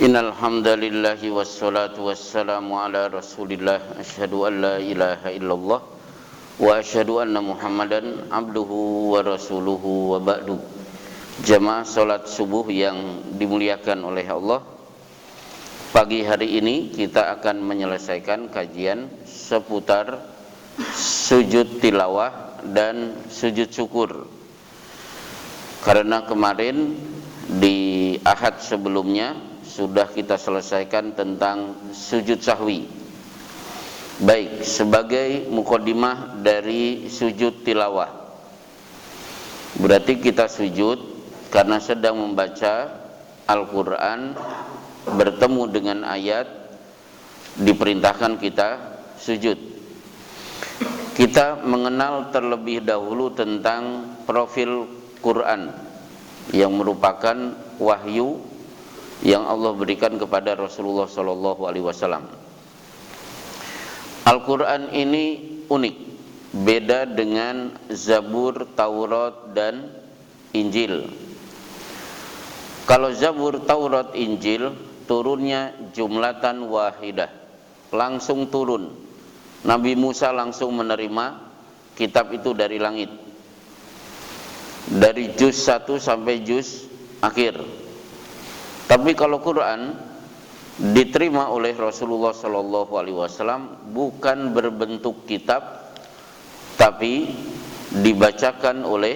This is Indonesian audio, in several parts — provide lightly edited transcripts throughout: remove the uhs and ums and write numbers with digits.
Innal hamdalillahi wassalatu wassalamu ala Rasulillah asyhadu an la ilaha illallah wa asyhadu anna Muhammadan abduhu wa rasuluhu wa ba'du. Jamaah salat subuh yang dimuliakan oleh Allah, pagi hari ini kita akan menyelesaikan kajian seputar sujud tilawah dan sujud syukur. Karena kemarin di Ahad sebelumnya sudah kita selesaikan tentang sujud sahwi. Baik, sebagai mukadimah dari sujud tilawah, berarti kita sujud karena sedang membaca Al-Quran, bertemu dengan ayat, diperintahkan kita sujud. Kita mengenal terlebih dahulu tentang profil Quran yang merupakan wahyu yang Allah berikan kepada Rasulullah SAW. Al-Quran ini unik, beda dengan Zabur, Taurat, dan Injil. Kalau Zabur, Taurat, Injil turunnya jumlatan wahidah, langsung turun. Nabi Musa langsung menerima kitab itu dari langit, dari juz 1 sampai juz akhir. Tapi kalau Quran diterima oleh Rasulullah SAW bukan berbentuk kitab, tapi dibacakan oleh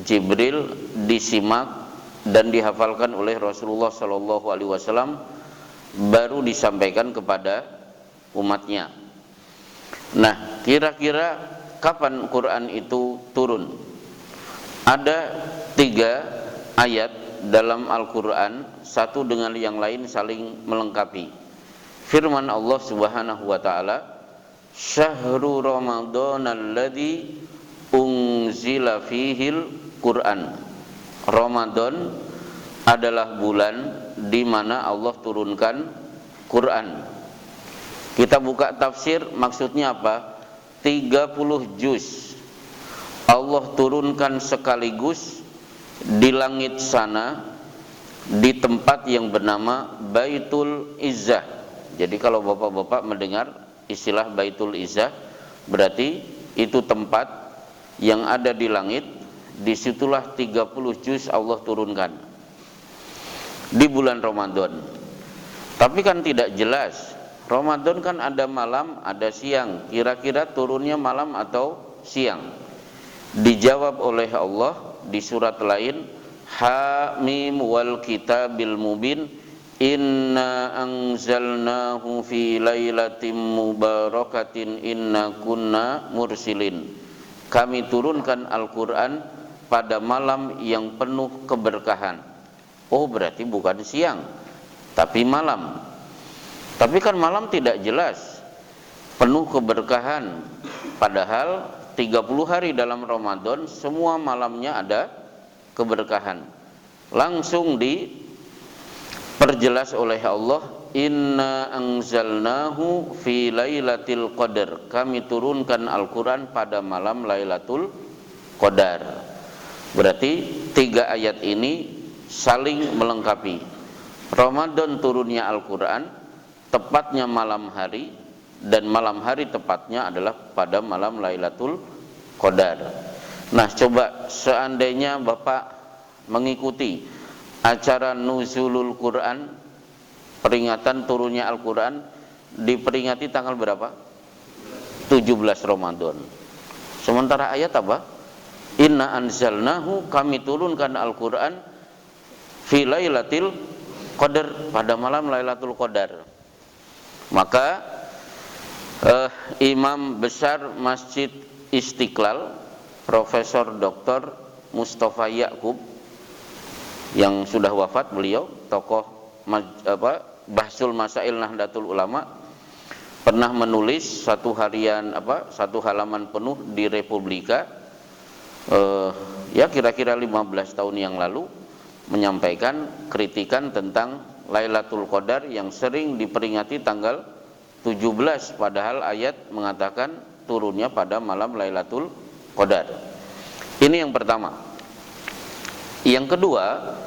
Jibril, disimak dan dihafalkan oleh Rasulullah SAW, baru disampaikan kepada umatnya. Nah, kira-kira kapan Quran itu turun? Ada 3 ayat dalam Al-Quran, satu dengan yang lain saling melengkapi. Firman Allah Subhanahu wa taala, "Syahrul Ramadan alladzi unzila fihil Quran." Ramadan adalah bulan di mana Allah turunkan Quran. Kita buka tafsir, maksudnya apa? 30 juz Allah turunkan sekaligus di langit sana, di tempat yang bernama Baitul Izzah. Jadi kalau bapak-bapak mendengar istilah Baitul Izzah, berarti itu tempat yang ada di langit. Disitulah 30 juz Allah turunkan di bulan Ramadan. Tapi kan tidak jelas, Ramadan kan ada malam, ada siang. Kira-kira turunnya malam atau siang? Dijawab oleh Allah di surat lain, Hamim wal kitabil mubin, inna anzalnahu fi lailatin mubarakatin inna kunna mursilin. Kami turunkan Al-Quran pada malam yang penuh keberkahan. Oh, berarti bukan siang, tapi malam. Tapi kan malam tidak jelas, penuh keberkahan. Padahal 30 hari dalam Ramadan semua malamnya ada keberkahan. Langsung diperjelas oleh Allah, inna anzalnahu fi lailatul qadar. Kami turunkan Al-Quran pada malam Lailatul Qadar. Berarti 3 ayat ini saling melengkapi. Ramadan turunnya Al-Quran tepatnya malam hari, dan malam hari tepatnya adalah pada malam Lailatul Qadar. Nah, coba seandainya Bapak mengikuti acara Nuzulul Quran, peringatan turunnya Al-Quran, diperingati tanggal berapa? 17 Ramadan. Sementara ayat apa? Inna anzalnahu, kami turunkan Al-Quran fi lailatul qadar, pada malam Lailatul Qadar. Maka Imam besar Masjid Istiqlal, Profesor Dr. Mustafa Ya'qub, yang sudah wafat beliau, tokoh Bahsul Masail Nahdlatul Ulama, pernah menulis satu halaman penuh di Republika, ya kira-kira 15 tahun yang lalu, menyampaikan kritikan tentang Lailatul Qadar yang sering diperingati tanggal 17, padahal ayat mengatakan turunnya pada malam Lailatul Qadar. Ini yang pertama. Yang kedua,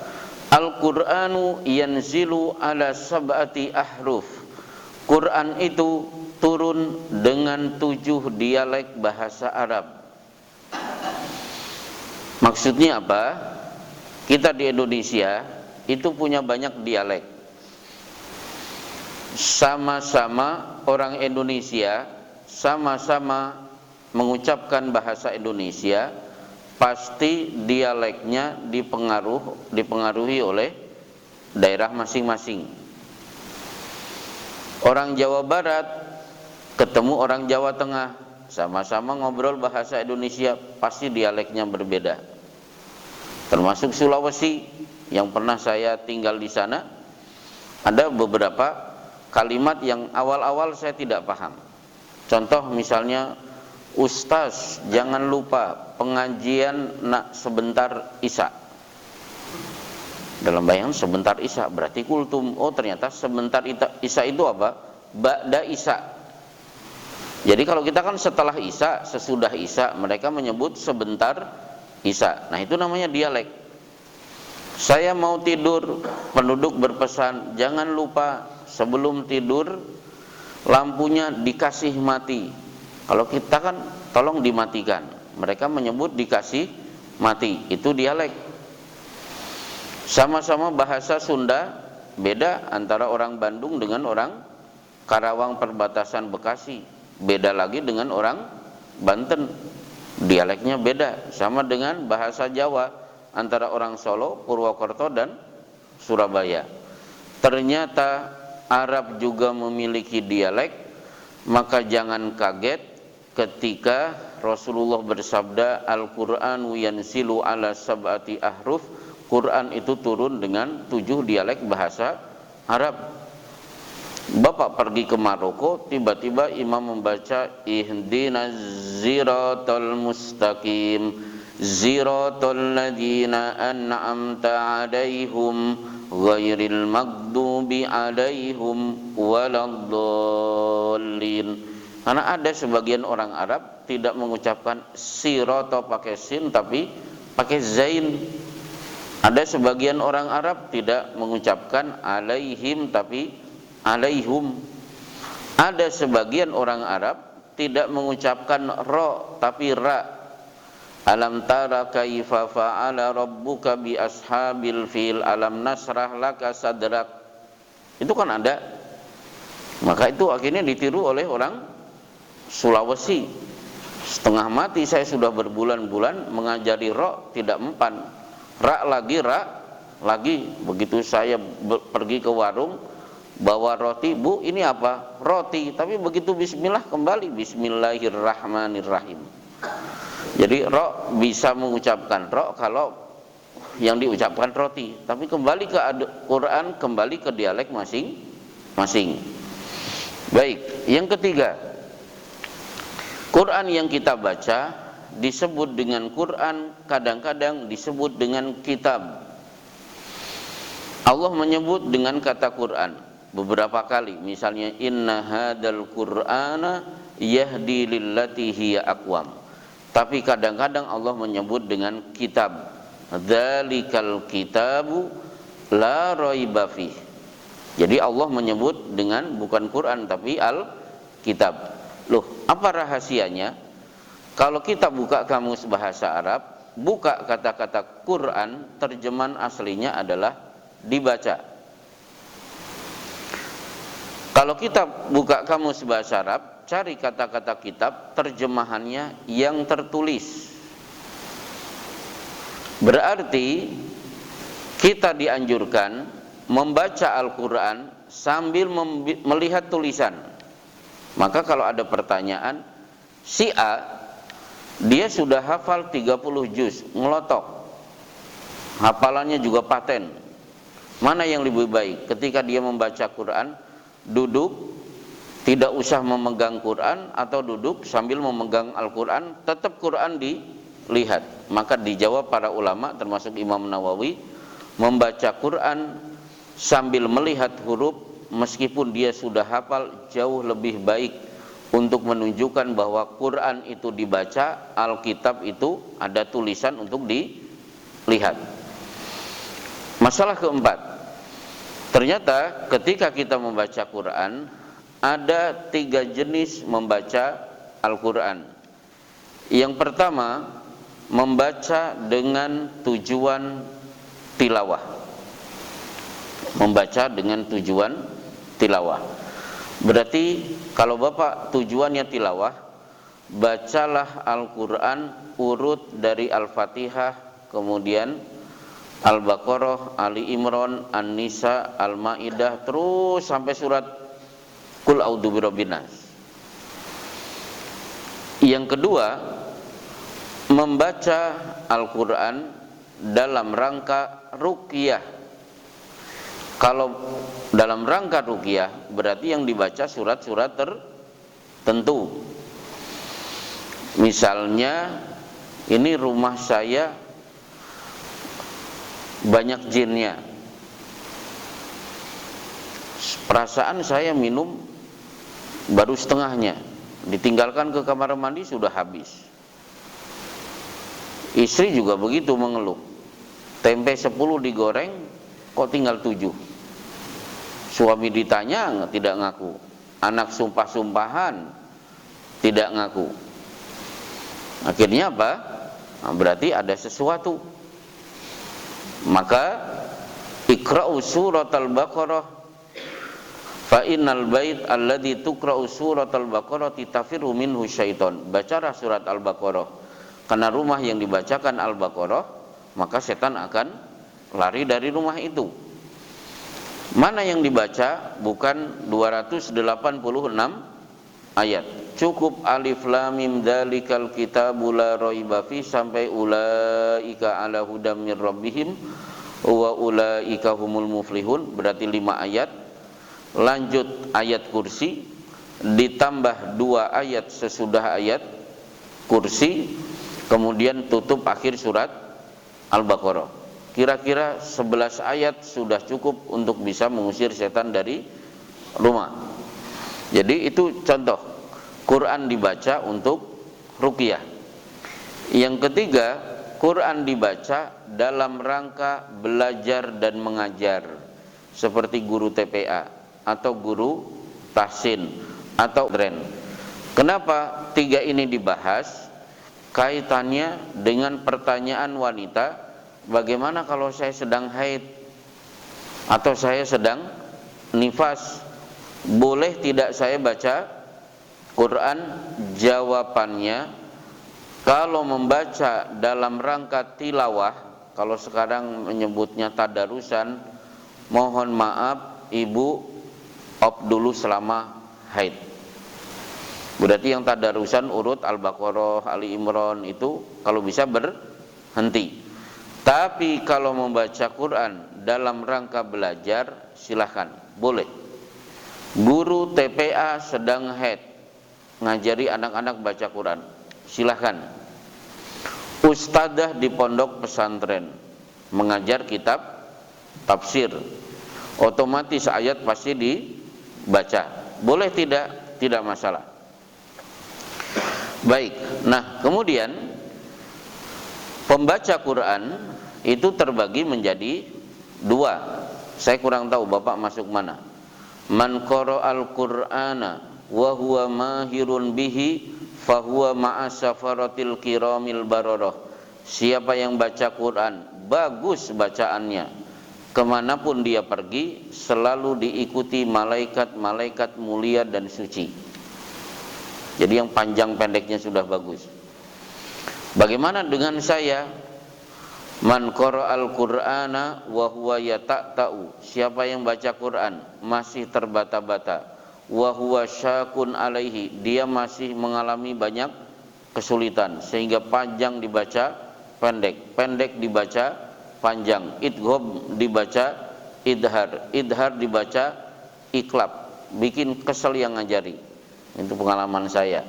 Al-Qur'anu yanzilu ala sab'ati ahruf. Quran itu turun dengan 7 dialek bahasa Arab. Maksudnya apa? Kita di Indonesia itu punya banyak dialek. Sama-sama orang Indonesia, sama-sama mengucapkan bahasa Indonesia, pasti dialeknya dipengaruhi oleh daerah masing-masing. Orang Jawa Barat ketemu orang Jawa Tengah, sama-sama ngobrol bahasa Indonesia, pasti dialeknya berbeda. Termasuk Sulawesi yang pernah saya tinggal di sana, ada beberapa kalimat yang awal-awal saya tidak paham. Contoh misalnya, Ustaz jangan lupa pengajian nak sebentar Isya. Dalam bayangan sebentar Isya berarti kultum. Oh ternyata sebentar Isya itu apa? Ba'da Isya. Jadi kalau kita kan setelah Isya, sesudah Isya, mereka menyebut sebentar Isya. Nah itu namanya dialek. Saya mau tidur, penduduk berpesan jangan lupa sebelum tidur lampunya dikasih mati. Kalau kita kan tolong dimatikan, mereka menyebut dikasih mati. Itu dialek. Sama-sama bahasa Sunda, beda antara orang Bandung dengan orang Karawang perbatasan Bekasi, beda lagi dengan orang Banten, dialeknya beda. Sama dengan bahasa Jawa antara orang Solo, Purwokerto dan Surabaya. Ternyata Arab juga memiliki dialek, maka jangan kaget ketika Rasulullah bersabda Al-Qur'anu yanzilu ala sab'ati ahruf. Quran itu turun dengan 7 dialek bahasa Arab. Bapak pergi ke Maroko, tiba-tiba imam membaca ihdinas siratal mustaqim siratal ladzina an'amta 'alaihim ghairil maghdubi 'alaihim waladdallin. Karena ada sebagian orang Arab tidak mengucapkan sirata pakai sin tapi pakai zain. Ada sebagian orang Arab tidak mengucapkan alaihim tapi alaihum. Ada sebagian orang Arab tidak mengucapkan ro tapi ra. Alam tara kaifa fa'ala rabbuka bi ashabil fil alam nasrah laka sadrak. Itu kan ada. Maka itu akhirnya ditiru oleh orang Sulawesi. Setengah mati saya sudah berbulan-bulan mengajari ro tidak mempan. Ra lagi. Begitu saya pergi ke warung bawa roti, Bu ini apa? Roti. Tapi begitu bismillah kembali bismillahirrahmanirrahim. Jadi ro bisa mengucapkan ro kalau yang diucapkan roti. Tapi kembali ke Quran, kembali ke dialek masing-masing. Baik, yang ketiga, Quran yang kita baca disebut dengan Quran, kadang-kadang disebut dengan kitab. Allah menyebut dengan kata Quran beberapa kali. Misalnya inna hadzal qur'ana yahdi lillati hiya aqwam. Tapi kadang-kadang Allah menyebut dengan kitab. Dzalikal kitabu la raiba fih. Jadi Allah menyebut dengan bukan Quran tapi al-kitab. Loh, apa rahasianya? Kalau kita buka kamus bahasa Arab, buka kata-kata Quran, terjemahan aslinya adalah dibaca. Kalau kita buka kamus bahasa Arab, cari kata-kata kitab, terjemahannya yang tertulis. Berarti kita dianjurkan membaca Al-Quran sambil melihat tulisan. Maka kalau ada pertanyaan, si A dia sudah hafal 30 juz, ngelotok. Hafalannya juga paten. Mana yang lebih baik? Ketika dia membaca Quran, duduk, tidak usah memegang Quran, atau duduk sambil memegang Al-Quran, tetap Quran dilihat. Maka dijawab para ulama, termasuk Imam Nawawi, membaca Quran sambil melihat huruf, meskipun dia sudah hafal, jauh lebih baik untuk menunjukkan bahwa Quran itu dibaca, Alkitab itu ada tulisan untuk dilihat. Masalah keempat, ternyata ketika kita membaca Quran, ada 3 jenis membaca Al-Quran. Yang pertama, membaca dengan tujuan tilawah. Membaca dengan tujuan tilawah. Berarti kalau Bapak tujuannya tilawah, bacalah Al-Quran urut dari Al-Fatihah, kemudian Al-Baqarah, Ali Imran, An-Nisa, Al-Maidah, terus sampai surat Qul A'udzu Birabbin Nas. Yang kedua, membaca Al-Quran dalam rangka ruqyah. Kalau dalam rangka ruqyah berarti yang dibaca surat-surat tertentu. Misalnya, ini rumah saya banyak jinnya. Perasaan saya minum baru setengahnya, ditinggalkan ke kamar mandi sudah habis. Istri juga begitu mengeluh. Tempe 10 digoreng, kok tinggal 7. Suami ditanya tidak ngaku. Anak sumpah-sumpahan tidak ngaku. Akhirnya apa? Nah, berarti ada sesuatu. Maka iqra'u surat Al-Baqarah fa innal bait alladzi tuqra'u surat Al-Baqarah tafiru minhu syaiton. Bacalah surat Al-Baqarah, karena rumah yang dibacakan Al-Baqarah maka setan akan lari dari rumah itu. Mana yang dibaca? Bukan 286 ayat. Cukup alif lam mim dzalikal kitabu la raiba fi sampai ulaika ala hudam mir rabbihim wa ulaika humul muflihun, berarti 5 ayat. Lanjut ayat kursi, ditambah 2 ayat sesudah ayat kursi, kemudian tutup akhir surat Al-Baqarah. Kira-kira 11 ayat sudah cukup untuk bisa mengusir setan dari rumah. Jadi itu contoh Quran dibaca untuk ruqyah. Yang ketiga, Quran dibaca dalam rangka belajar dan mengajar, seperti guru TPA atau guru tahsin atau dren. Kenapa 3 ini dibahas? Kaitannya dengan pertanyaan wanita, bagaimana kalau saya sedang haid atau saya sedang nifas, boleh tidak saya baca Quran? Jawabannya, kalau membaca dalam rangka tilawah, kalau sekarang menyebutnya tadarusan, mohon maaf ibu op dulu selama haid. Berarti yang tadarusan urut Al-Baqarah, Ali Imran itu kalau bisa berhenti. Tapi kalau membaca Quran dalam rangka belajar, silahkan, boleh. Guru TPA sedang haid, ngajari anak-anak baca Quran, silahkan. Ustadzah di pondok pesantren mengajar kitab tafsir, otomatis ayat pasti dibaca, boleh tidak? Tidak masalah. Baik, nah kemudian pembaca Quran itu terbagi menjadi 2. Saya kurang tahu Bapak masuk mana. Man qara'al Qur'ana wa huwa mahirun bihi fahuwa ma'a safaratil kiramil bararah. Siapa yang baca Quran bagus bacaannya, kemanapun dia pergi selalu diikuti malaikat-malaikat mulia dan suci. Jadi yang panjang pendeknya sudah bagus. Bagaimana dengan saya? Man qara'al Qur'ana wa huwa yata'ta'u. Siapa yang baca Quran masih terbata-bata, wa huwa syakun alaihi, dia masih mengalami banyak kesulitan sehingga panjang dibaca pendek, pendek dibaca panjang, idgham dibaca idhar, idhar dibaca iklab, bikin kesel yang ngajari. Itu pengalaman saya.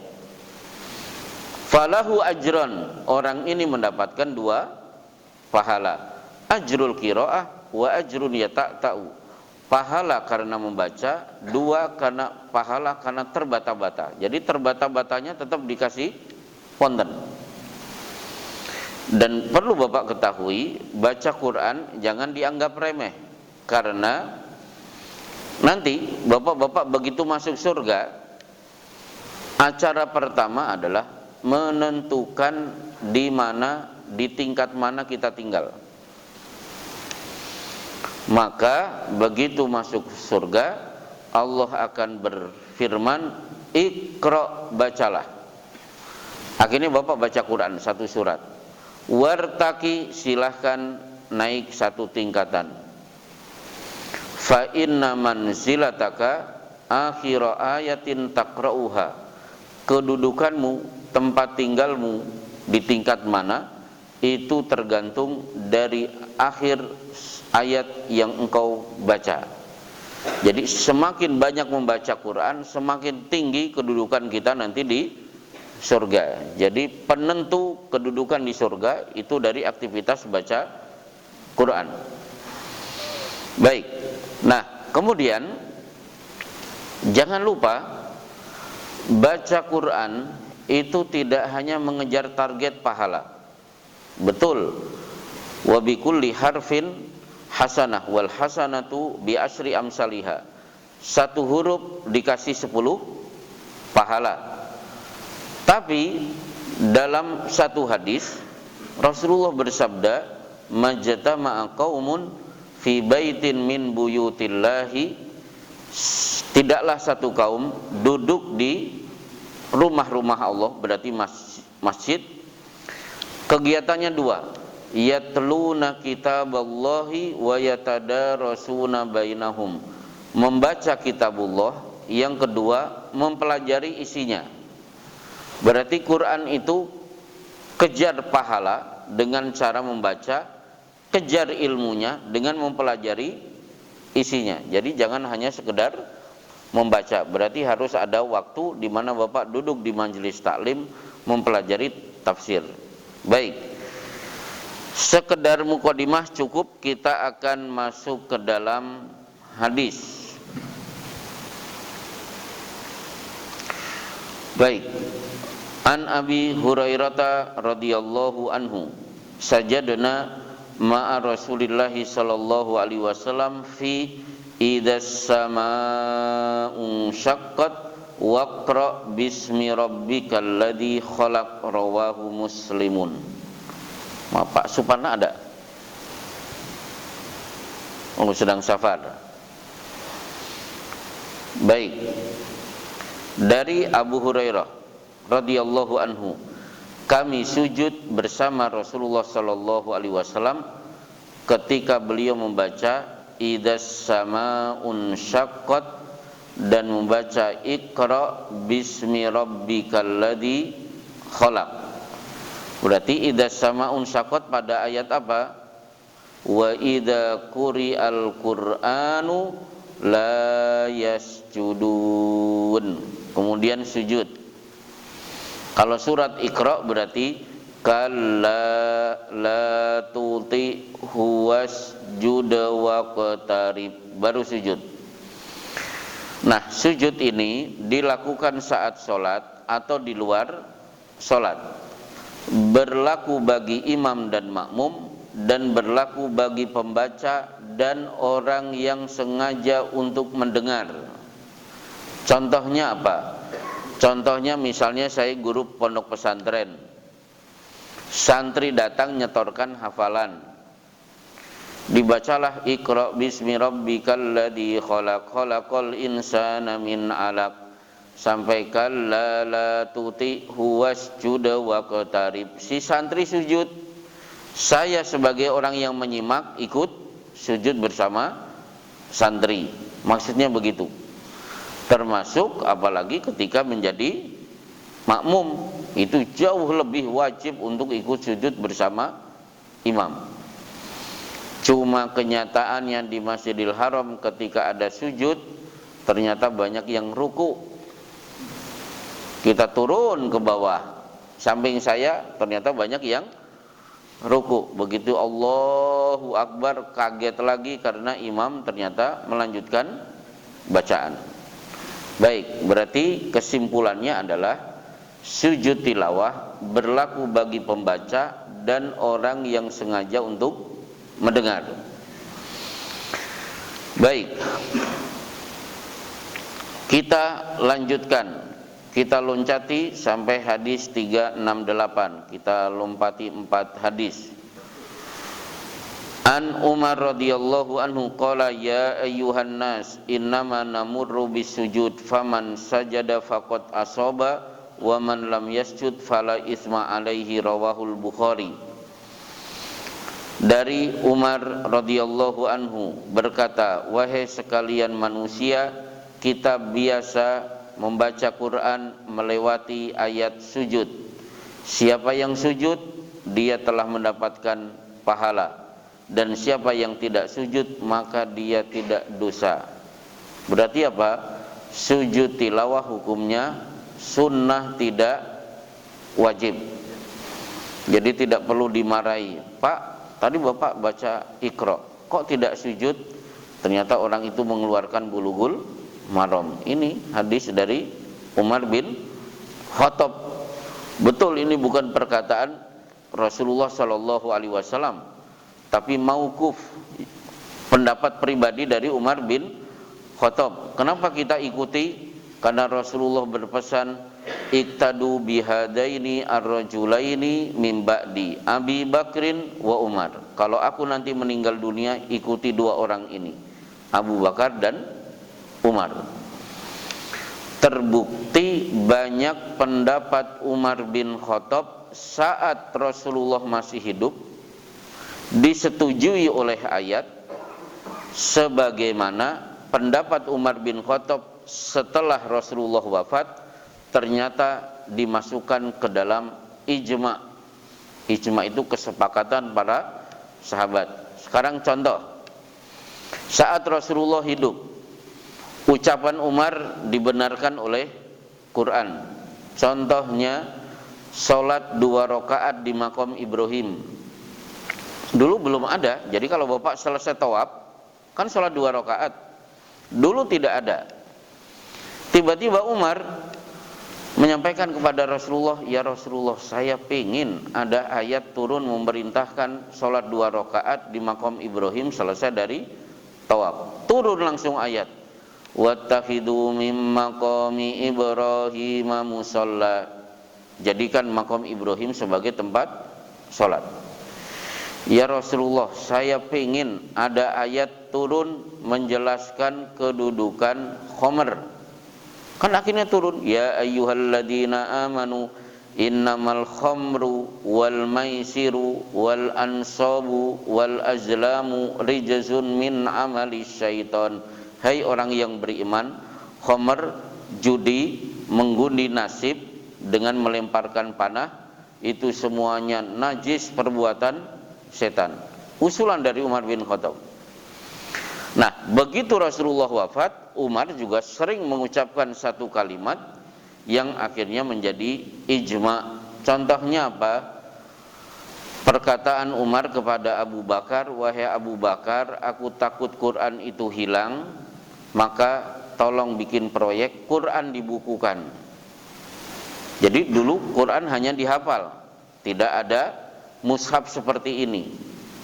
Falahu ajron, orang ini mendapatkan 2 pahala, ajrul qiraah wa ajrun yata'ta'u. Pahala karena membaca, 2 karena pahala karena terbata-bata. Jadi terbata-batanya tetap dikasih ponten. Dan perlu Bapak ketahui, baca Quran jangan dianggap remeh, karena nanti Bapak-bapak begitu masuk surga, acara pertama adalah menentukan di tingkat mana kita tinggal. Maka begitu masuk surga, Allah akan berfirman, Iqra, bacalah. Akhirnya Bapak baca Quran satu surat. Wartaki, silahkan naik satu tingkatan. Fa inna manzilataka akhira ayatin taqra'uha. Kedudukanmu, tempat tinggalmu di tingkat mana, itu tergantung dari akhir ayat yang engkau baca. Jadi semakin banyak membaca Quran, semakin tinggi kedudukan kita nanti di surga. Jadi penentu kedudukan di surga itu dari aktivitas baca Quran. Baik. Nah, kemudian jangan lupa baca Quran itu tidak hanya mengejar target pahala. Betul. Wa bikulli harfin hasanah wal hasanatu bi asyri amsalihha. Satu huruf dikasih 10 pahala. Tapi dalam satu hadis Rasulullah bersabda, majtama'a qaumun fi baitin min buyutillahi, tidaklah satu kaum duduk di rumah-rumah Allah, berarti masjid. Kegiatannya dua, yatluna kitaballahi wa yatadarasuna bainahum, membaca kitabullah, yang kedua mempelajari isinya. Berarti Quran itu kejar pahala dengan cara membaca, kejar ilmunya dengan mempelajari isinya. Jadi jangan hanya sekedar membaca, berarti harus ada waktu di mana Bapak duduk di majelis taklim mempelajari tafsir. Baik, sekedar mukadimah cukup, kita akan masuk ke dalam hadis. Baik. An Abi Hurairah radhiyallahu anhu, sajadna ma'a Rasulillah sallallahu alaihi wasallam fi idas samaa'un syaqqat waqra bismi rabbikal ladzi khalaq, rawahu Muslimun. Pak Suparna ada? Oh, sedang safar. Baik. Dari Abu Hurairah radhiyallahu anhu, kami sujud bersama Rasulullah sallallahu alaihi wasallam ketika beliau membaca idas samaa'un syaqqat dan membaca Iqra bismi rabbikal ladzi khalaq. Berarti idas samaa'un syaqqat pada ayat apa? Wa idza quri'al qur'anu la yasjudun. Kemudian sujud. Kalau surat Iqra berarti kalla la tuti wasjud waqtarib, baru sujud. Nah, sujud ini dilakukan saat sholat atau di luar sholat. Berlaku bagi imam dan makmum, dan berlaku bagi pembaca dan orang yang sengaja untuk mendengar. Contohnya apa? Contohnya misalnya saya guru pondok pesantren, santri datang nyetorkan hafalan, dibacalah Iqra bismi rabbikal ladzi khalaq, khalaqal insana min 'alaq, sampai kalla la tuti'hu wasjud waqtarib. Si santri sujud, saya sebagai orang yang menyimak ikut sujud bersama santri. Maksudnya begitu. Termasuk apalagi ketika menjadi makmum, itu jauh lebih wajib untuk ikut sujud bersama imam. Cuma kenyataannya di Masjidil Haram ketika ada sujud, ternyata banyak yang ruku. Kita turun ke bawah, samping saya ternyata banyak yang ruku. Begitu Allahu Akbar, kaget lagi karena imam ternyata melanjutkan bacaan. Baik, berarti kesimpulannya adalah sujud tilawah berlaku bagi pembaca dan orang yang sengaja untuk mendengar. Baik, kita lanjutkan, kita loncati sampai hadis 368. Kita lompati 4 hadis. An Umar radhiyallahu anhu qala ya ayyuhan nas innama namurru bisujud faman sajada faqad asaba wa man lam yasjud fala isma alaihi, rawahul Bukhari. Dari Umar radhiyallahu anhu berkata, wahai sekalian manusia, kita biasa membaca Quran melewati ayat sujud. Siapa yang sujud, dia telah mendapatkan pahala, dan siapa yang tidak sujud, maka dia tidak dosa. Berarti apa? Sujud tilawah hukumnya sunnah, tidak wajib. Jadi tidak perlu dimarahi. Pak, tadi Bapak baca Iqra, kok tidak sujud? Ternyata orang itu mengeluarkan bulughul maram. Ini hadis dari Umar bin Khattab. Betul, ini bukan perkataan Rasulullah sallallahu alaihi wasallam, tapi mauquf, pendapat pribadi dari Umar bin Khattab. Kenapa kita ikuti? Karena Rasulullah berpesan, iktadu bihadaini ar-rajulaini min ba'di Abi Bakrin wa Umar. Kalau aku nanti meninggal dunia, ikuti 2 orang ini, Abu Bakar dan Umar. Terbukti banyak pendapat Umar bin Khattab saat Rasulullah masih hidup disetujui oleh ayat, sebagaimana pendapat Umar bin Khattab setelah Rasulullah wafat ternyata dimasukkan ke dalam ijma. Ijma itu kesepakatan para sahabat. Sekarang contoh, saat Rasulullah hidup, ucapan Umar dibenarkan oleh Quran. Contohnya sholat 2 rakaat di maqam Ibrahim. Dulu belum ada. Jadi kalau Bapak selesai tawaf, kan sholat 2 rakaat. Dulu tidak ada. Tiba-tiba Umar menyampaikan kepada Rasulullah, ya Rasulullah, saya pingin ada ayat turun memerintahkan sholat 2 rakaat di maqam Ibrahim selesai dari tawaf. Turun langsung ayat, wattakhidhu mim maqami Ibrahim musalla. Jadikan maqam Ibrahim sebagai tempat sholat. Ya Rasulullah, saya pingin ada ayat turun menjelaskan kedudukan khomer. Kan akhirnya turun, ya ayyuhalladzina amanu innamal khamru wal maisiru wal ansabu wal azlamu rijzun min amali syaitan. Hai orang yang beriman, khamr, judi, mengundi nasib dengan melemparkan panah, itu semuanya najis, perbuatan setan. Usulan dari Umar bin Khattab. Nah, begitu Rasulullah wafat, Umar juga sering mengucapkan satu kalimat yang akhirnya menjadi ijma. Contohnya apa? Perkataan Umar kepada Abu Bakar, wahai Abu Bakar, aku takut Quran itu hilang, maka tolong bikin proyek Quran dibukukan. Jadi dulu Quran hanya dihafal, tidak ada mushaf seperti ini.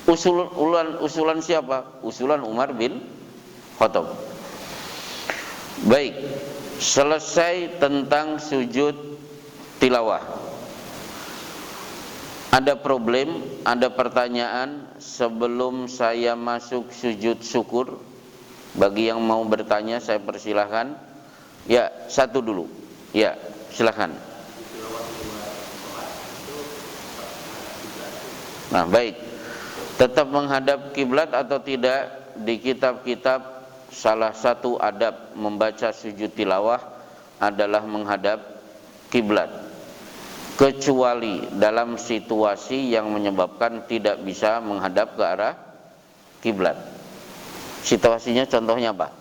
Usulan siapa? Usulan Umar bin Khattab. Baik, selesai tentang sujud tilawah. Ada problem, ada pertanyaan sebelum saya masuk sujud syukur? Bagi yang mau bertanya saya persilahkan. Ya, satu dulu. Ya, silakan. Nah, baik. Tetap menghadap kiblat atau tidak, di kitab-kitab salah satu adab membaca sujud tilawah adalah menghadap kiblat, kecuali dalam situasi yang menyebabkan tidak bisa menghadap ke arah kiblat. Situasinya contohnya apa?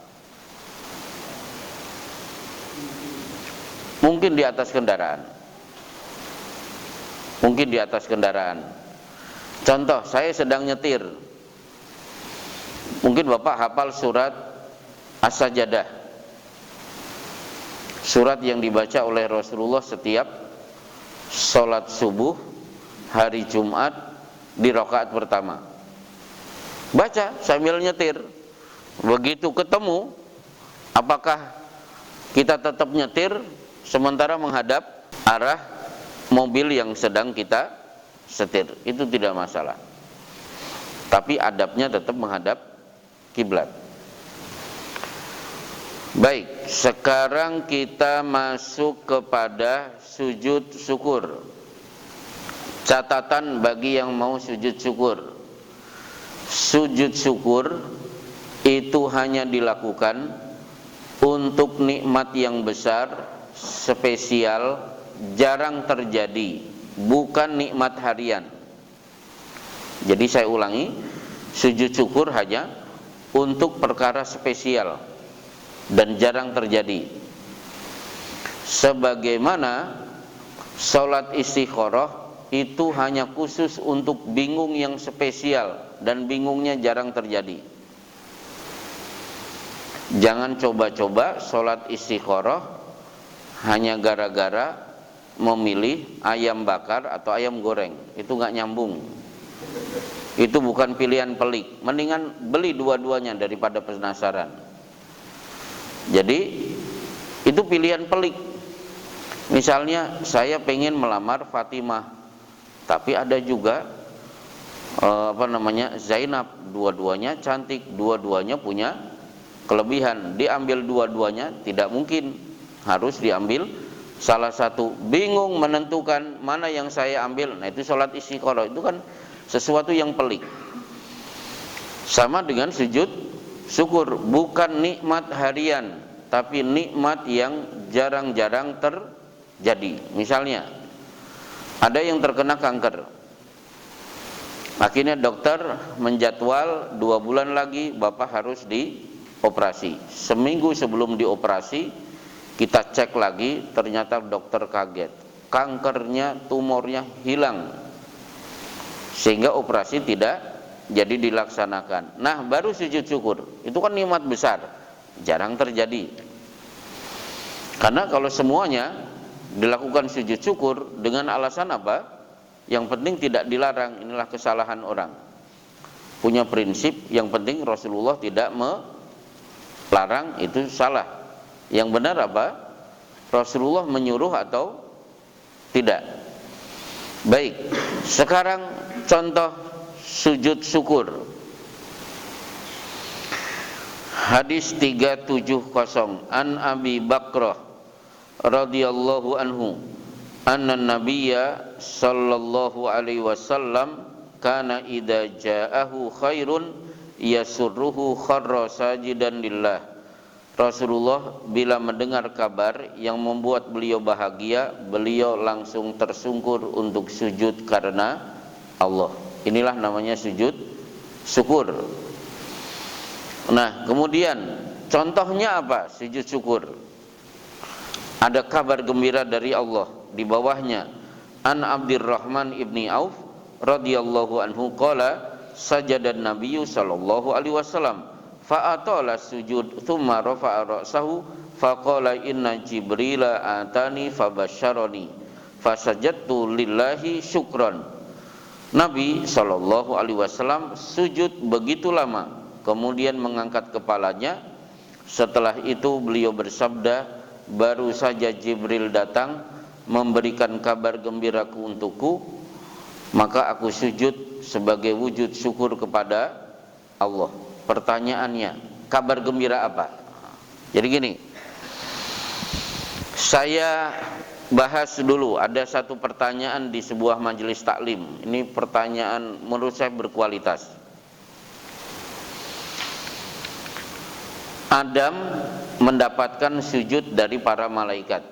Mungkin di atas kendaraan. Mungkin di atas kendaraan. Contoh, saya sedang nyetir. Mungkin Bapak hafal surat As-Sajdah, surat yang dibaca oleh Rasulullah setiap sholat subuh hari Jumat di rakaat pertama. Baca sambil nyetir. Begitu ketemu, apakah kita tetap nyetir sementara menghadap arah mobil yang sedang kita setir? Itu tidak masalah. Tapi adabnya tetap menghadap kiblat. Baik, sekarang kita masuk kepada sujud syukur. Catatan bagi yang mau sujud syukur. Sujud syukur itu hanya dilakukan untuk nikmat yang besar, spesial, jarang terjadi, bukan nikmat harian. Jadi saya ulangi, sujud syukur hanya untuk perkara spesial dan jarang terjadi. Sebagaimana sholat istikharah itu hanya khusus untuk bingung yang spesial dan bingungnya jarang terjadi. Jangan coba-coba sholat istikharah hanya gara-gara memilih ayam bakar atau ayam goreng. Itu gak nyambung. Itu bukan pilihan pelik. Mendingan beli dua-duanya daripada penasaran. Jadi itu pilihan pelik. Misalnya saya pengen melamar Fatimah, tapi ada juga Zainab. Dua-duanya cantik, dua-duanya punya kelebihan. Diambil dua-duanya tidak mungkin, harus diambil salah satu. Bingung menentukan mana yang saya ambil. Nah itu sholat istikharah, itu kan sesuatu yang pelik. Sama dengan sujud syukur, bukan nikmat harian, tapi nikmat yang jarang-jarang terjadi. Misalnya ada yang terkena kanker, akhirnya dokter menjadwal 2 bulan lagi bapak harus dioperasi. Seminggu sebelum dioperasi kita cek lagi, ternyata dokter kaget, kankernya, tumornya hilang, sehingga operasi tidak jadi dilaksanakan. Nah baru sujud syukur, itu kan nikmat besar, jarang terjadi. Karena kalau semuanya dilakukan sujud syukur dengan alasan apa? Yang penting tidak dilarang, inilah kesalahan orang. Punya prinsip yang penting Rasulullah tidak melarang, itu salah. Yang benar apa? Rasulullah menyuruh atau tidak? Baik, sekarang contoh sujud syukur. Hadis 370 an Abi Bakrah radhiyallahu anhu anna nabiyya sallallahu alaihi wasallam kana idza ja'ahu khairun yasurruhu kharra sajidan lillah. Rasulullah bila mendengar kabar yang membuat beliau bahagia, beliau langsung tersungkur untuk sujud karena Allah. Inilah namanya sujud syukur. Nah, kemudian contohnya apa sujud syukur? Ada kabar gembira dari Allah di bawahnya. An Abdurrahman ibni Auf radhiyallahu anhu qala sajadan nabiyyu sallallahu alaihi wasallam fa atala sujud thumma rafa'a ra'sahu fa qala inna jibrila atani fabasyarani fasajadtu lillahi syukran. Nabi sallallahu alaihi wasallam sujud begitu lama, kemudian mengangkat kepalanya. Setelah itu beliau bersabda, baru saja Jibril datang memberikan kabar gembiraku untukku, maka aku sujud sebagai wujud syukur kepada Allah. Pertanyaannya, kabar gembira apa? Jadi gini, saya bahas dulu, ada satu pertanyaan di sebuah majelis taklim. Ini pertanyaan menurut saya berkualitas. Adam mendapatkan sujud dari para malaikat.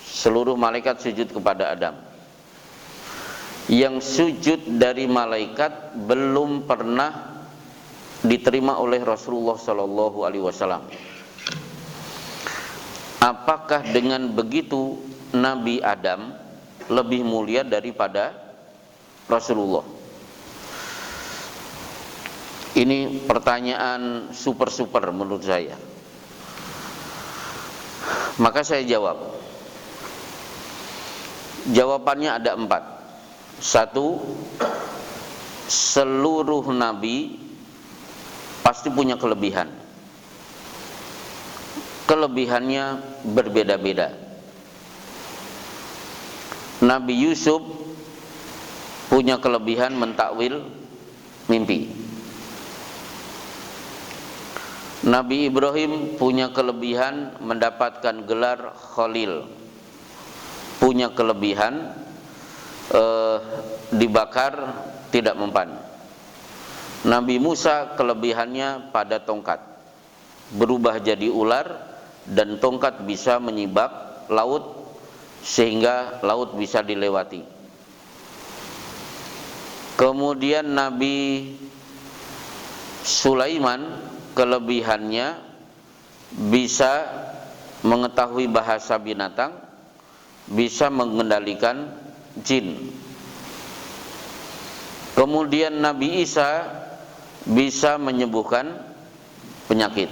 Seluruh malaikat sujud kepada Adam. Yang sujud dari malaikat belum pernah diterima oleh Rasulullah sallallahu alaihi wasallam. Apakah dengan begitu Nabi Adam lebih mulia daripada Rasulullah? Ini pertanyaan super menurut saya. Maka saya jawab. Jawabannya ada 4. 1, seluruh nabi pasti punya kelebihan. Kelebihannya berbeda-beda. Nabi Yusuf punya kelebihan mentakwil mimpi. Nabi Ibrahim punya kelebihan mendapatkan gelar Khalil. Punya kelebihan dibakar tidak mempan. Nabi Musa kelebihannya pada tongkat, berubah jadi ular, dan tongkat bisa menyibak laut sehingga laut bisa dilewati. Kemudian Nabi Sulaiman kelebihannya bisa mengetahui bahasa binatang, bisa mengendalikan jin. Kemudian Nabi Isa bisa menyembuhkan penyakit.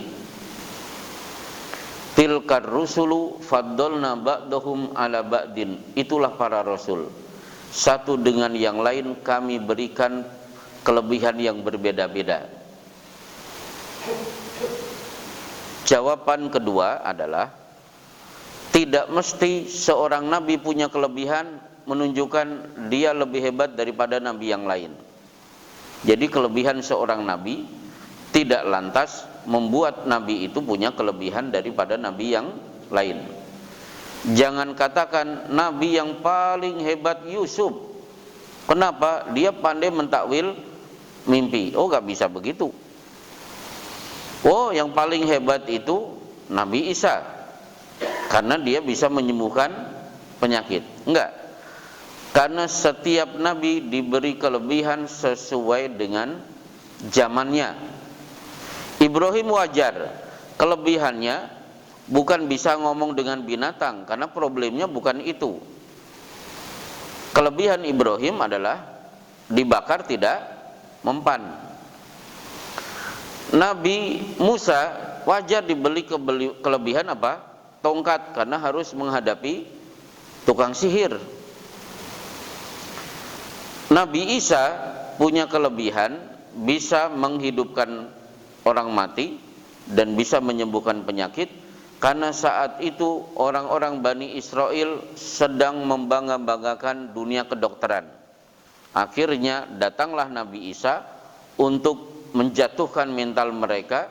Tilkar rusulu faddalna ba'dahum ala ba'din. Itulah para rasul. Satu dengan yang lain kami berikan kelebihan yang berbeda-beda. Jawaban kedua adalah tidak mesti seorang nabi punya kelebihan menunjukkan dia lebih hebat daripada nabi yang lain. Jadi kelebihan seorang nabi tidak lantas membuat nabi itu punya kelebihan daripada nabi yang lain. Jangan katakan nabi yang paling hebat Yusuf. Kenapa? Dia pandai mentakwil mimpi. Oh, gak bisa begitu. Oh, yang paling hebat itu Nabi Isa, karena dia bisa menyembuhkan penyakit. Enggak. Karena setiap nabi diberi kelebihan sesuai dengan zamannya. Ibrahim wajar, kelebihannya bukan bisa ngomong dengan binatang, karena problemnya bukan itu. Kelebihan Ibrahim adalah dibakar tidak mempan. Nabi Musa wajar diberi kelebihan apa? Tongkat, karena harus menghadapi tukang sihir. Nabi Isa punya kelebihan bisa menghidupkan orang mati dan bisa menyembuhkan penyakit, karena saat itu orang-orang Bani Israel sedang membangga-banggakan dunia kedokteran. Akhirnya datanglah Nabi Isa untuk menjatuhkan mental mereka,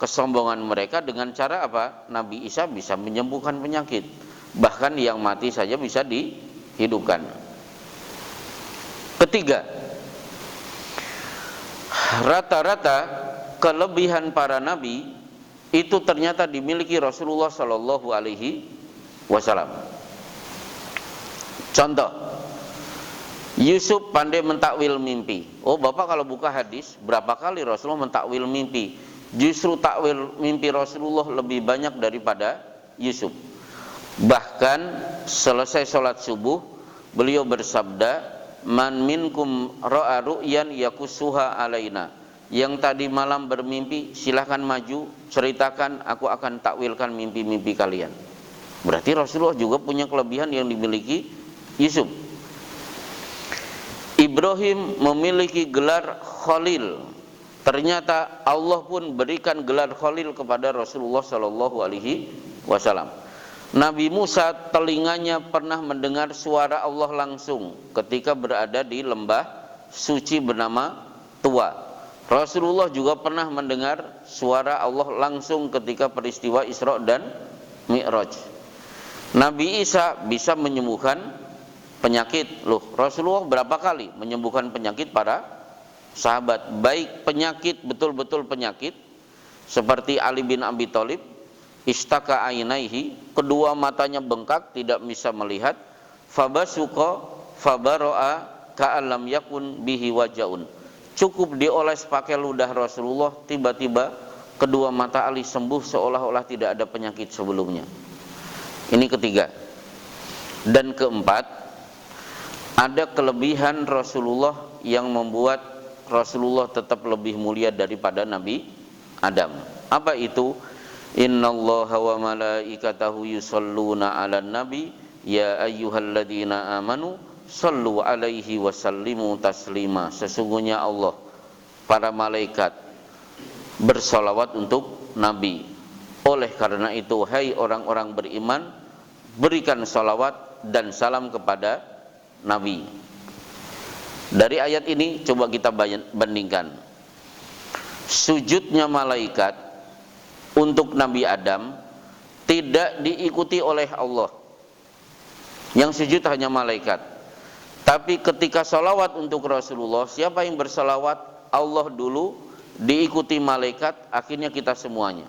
kesombongan mereka, dengan cara apa? Nabi Isa bisa menyembuhkan penyakit, bahkan yang mati saja bisa dihidupkan. Ketiga, rata-rata kelebihan para nabi itu ternyata dimiliki Rasulullah Shallallahu Alaihi Wasallam. Contoh, Yusuf pandai mentakwil mimpi. Oh, Bapak kalau buka hadis, berapa kali Rasulullah mentakwil mimpi? Justru takwil mimpi Rasulullah lebih banyak daripada Yusuf. Bahkan selesai sholat subuh, beliau bersabda, "Man minkum ra'a ru'yan yakussuha alaina." Yang tadi malam bermimpi, silahkan maju, ceritakan, aku akan takwilkan mimpi-mimpi kalian. Berarti Rasulullah juga punya kelebihan yang dimiliki Yusuf. Ibrahim memiliki gelar Khalil. Ternyata Allah pun berikan gelar Khalil kepada Rasulullah Shallallahu Alaihi Wasallam. Nabi Musa telinganya pernah mendengar suara Allah langsung ketika berada di lembah suci bernama Tua. Rasulullah juga pernah mendengar suara Allah langsung ketika peristiwa Isra dan Mi'raj. Nabi Isa bisa menyembuhkan penyakit. Loh, Rasulullah berapa kali menyembuhkan penyakit para sahabat? Baik penyakit, betul-betul penyakit, seperti Ali bin Abi Thalib, istaka ainaihi, kedua matanya bengkak, tidak bisa melihat, fabasuqa fabaro'a ka'alam yakun bihi wajaun. Cukup dioles pakai ludah Rasulullah, tiba-tiba kedua mata Ali sembuh seolah-olah tidak ada penyakit sebelumnya. Ini ketiga. Dan keempat, ada kelebihan Rasulullah yang membuat Rasulullah tetap lebih mulia daripada Nabi Adam. Apa itu? Innallaha wa malaikatahu yusholluna 'alan nabi ya ayyuhalladzina amanu sallu alaihi wasallimu taslima. Sesungguhnya Allah, para malaikat bersolawat untuk Nabi. Oleh karena itu, hai orang-orang beriman, berikan solawat dan salam kepada Nabi. Dari ayat ini coba kita bandingkan. Sujudnya malaikat untuk Nabi Adam tidak diikuti oleh Allah. Yang sujud hanya malaikat. Tapi ketika salawat untuk Rasulullah, siapa yang bersalawat? Allah dulu, diikuti malaikat, akhirnya kita semuanya.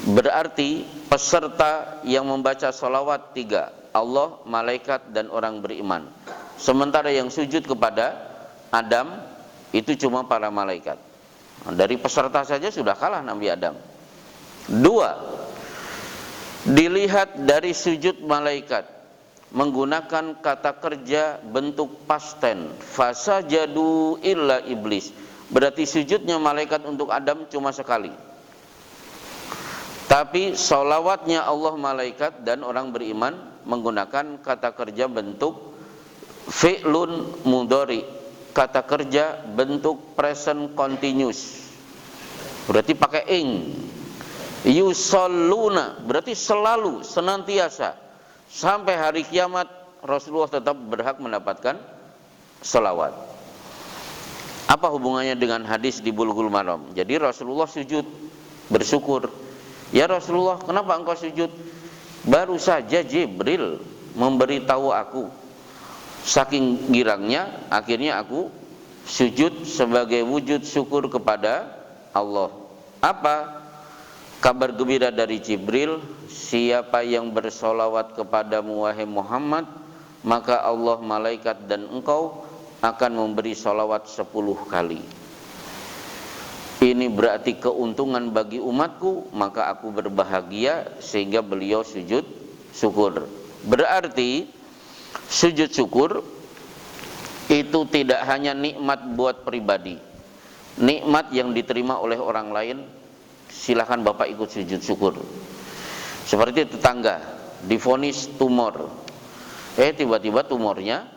Berarti peserta yang membaca salawat 3, Allah, malaikat, dan orang beriman. Sementara yang sujud kepada Adam itu cuma para malaikat. Dari peserta saja sudah kalah Nabi Adam. 2, dilihat dari sujud malaikat menggunakan kata kerja bentuk past tense, fasajadu illa iblis. Berarti sujudnya malaikat untuk Adam cuma sekali. Tapi sholawatnya Allah, malaikat, dan orang beriman menggunakan kata kerja bentuk fi'lun mudhari, kata kerja bentuk present continuous. Berarti pakai ing. Yusalluna berarti selalu, senantiasa, sampai hari kiamat Rasulullah tetap berhak mendapatkan salawat. Apa hubungannya dengan hadis di Bulughul Maram? Jadi Rasulullah sujud bersyukur. Ya Rasulullah, kenapa engkau sujud? Baru saja Jibril memberitahu aku. Saking girangnya, akhirnya aku sujud sebagai wujud syukur kepada Allah. Apa? Kabar gembira dari Jibril, siapa yang bersolawat kepadamu wahai Muhammad, maka Allah, malaikat, dan engkau akan memberi solawat 10 kali. Ini berarti keuntungan bagi umatku, maka aku berbahagia, sehingga beliau sujud syukur. Berarti sujud syukur itu tidak hanya nikmat buat pribadi, nikmat yang diterima oleh orang lain. Silakan Bapak ikut sujud syukur. Seperti tetangga divonis tumor, tiba-tiba tumornya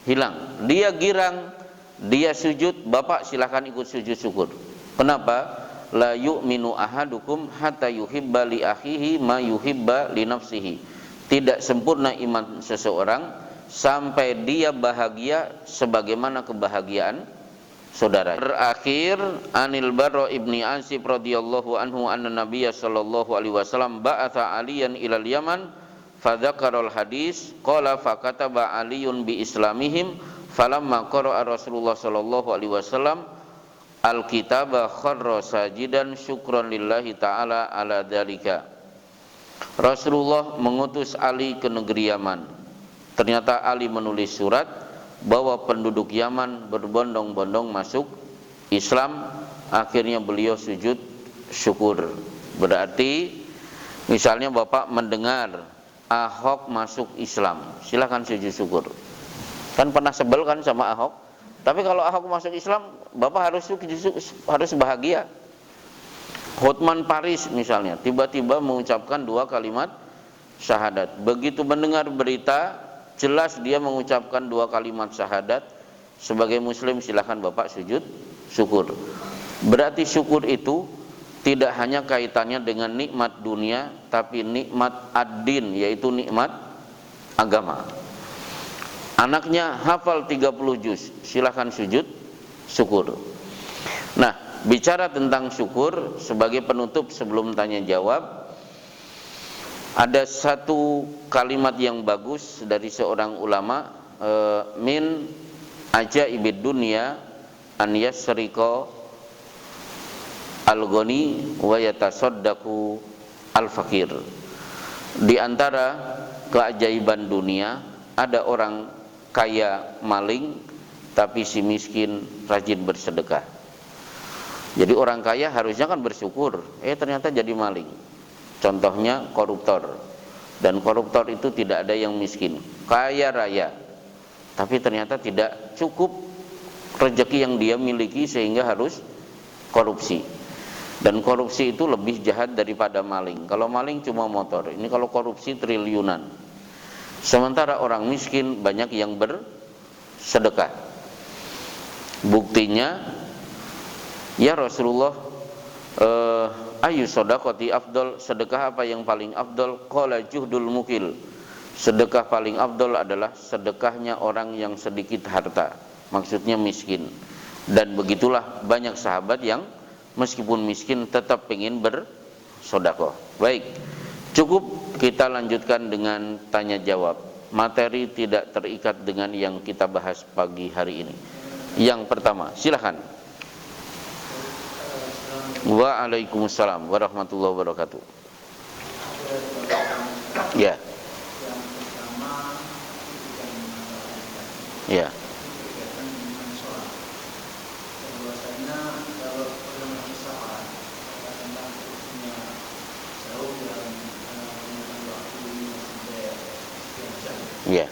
hilang, dia girang, dia sujud, Bapak silakan ikut sujud syukur. Kenapa? La yu'minu ahadukum hatta yuhibba li akhihi ma yuhibba li nafsihi. Tidak sempurna iman seseorang sampai dia bahagia sebagaimana kebahagiaan saudara. Terakhir, Anil Barra ibni Azib radhiyallahu anhu anna Nabiyya sallallahu alaihi wasallam ba'atha Aliyan ilal Yaman fadzakarul hadis qala fakataba Aliyun bi islamihim falamma qara'a Rasulullah sallallahu alaihi wasallam al-kitaba kharra sajidan syukran lillahi ta'ala ala dzalika. Rasulullah mengutus Ali ke negeri Yaman. Ternyata Ali menulis surat bahwa penduduk Yaman berbondong-bondong masuk Islam. Akhirnya beliau sujud syukur. Berarti misalnya Bapak mendengar Ahok masuk Islam, silakan sujud syukur. Kan pernah sebel kan sama Ahok? Tapi kalau Ahok masuk Islam, Bapak harus bahagia. Hotman Paris misalnya tiba-tiba mengucapkan 2 kalimat syahadat. Begitu mendengar berita, jelas dia mengucapkan 2 kalimat syahadat. Sebagai muslim silakan Bapak sujud syukur. Berarti syukur itu tidak hanya kaitannya dengan nikmat dunia, tapi nikmat ad-din, yaitu nikmat agama. Anaknya hafal 30 juz, silakan sujud syukur. Nah, bicara tentang syukur sebagai penutup sebelum tanya jawab, ada satu kalimat yang bagus dari seorang ulama, min ajaibid dunya an yasriqa al-ghani wa yatasaddaqu al-fakir. Di antara keajaiban dunia, ada orang kaya maling, tapi si miskin rajin bersedekah. Jadi orang kaya harusnya kan bersyukur, ternyata jadi maling. Contohnya koruptor. Dan koruptor itu tidak ada yang miskin, kaya raya, tapi ternyata tidak cukup rezeki yang dia miliki sehingga harus korupsi. Dan korupsi itu lebih jahat daripada maling. Kalau maling cuma motor, ini kalau korupsi triliunan. sementara orang miskin banyak yang bersedekah. Buktinya, ya Rasulullah, ayu shadaqati afdal, sedekah apa yang paling afdal? Qala juhdul mukil, sedekah paling afdal adalah sedekahnya orang yang sedikit harta, maksudnya miskin. Dan begitulah banyak sahabat yang meskipun miskin tetap ingin bersedekah. Baik, cukup kita lanjutkan dengan tanya jawab. Materi tidak terikat dengan yang kita bahas pagi hari ini. Yang pertama, silakan. Waalaikumsalam warahmatullahi wabarakatuh. Ya. Ya. Ya.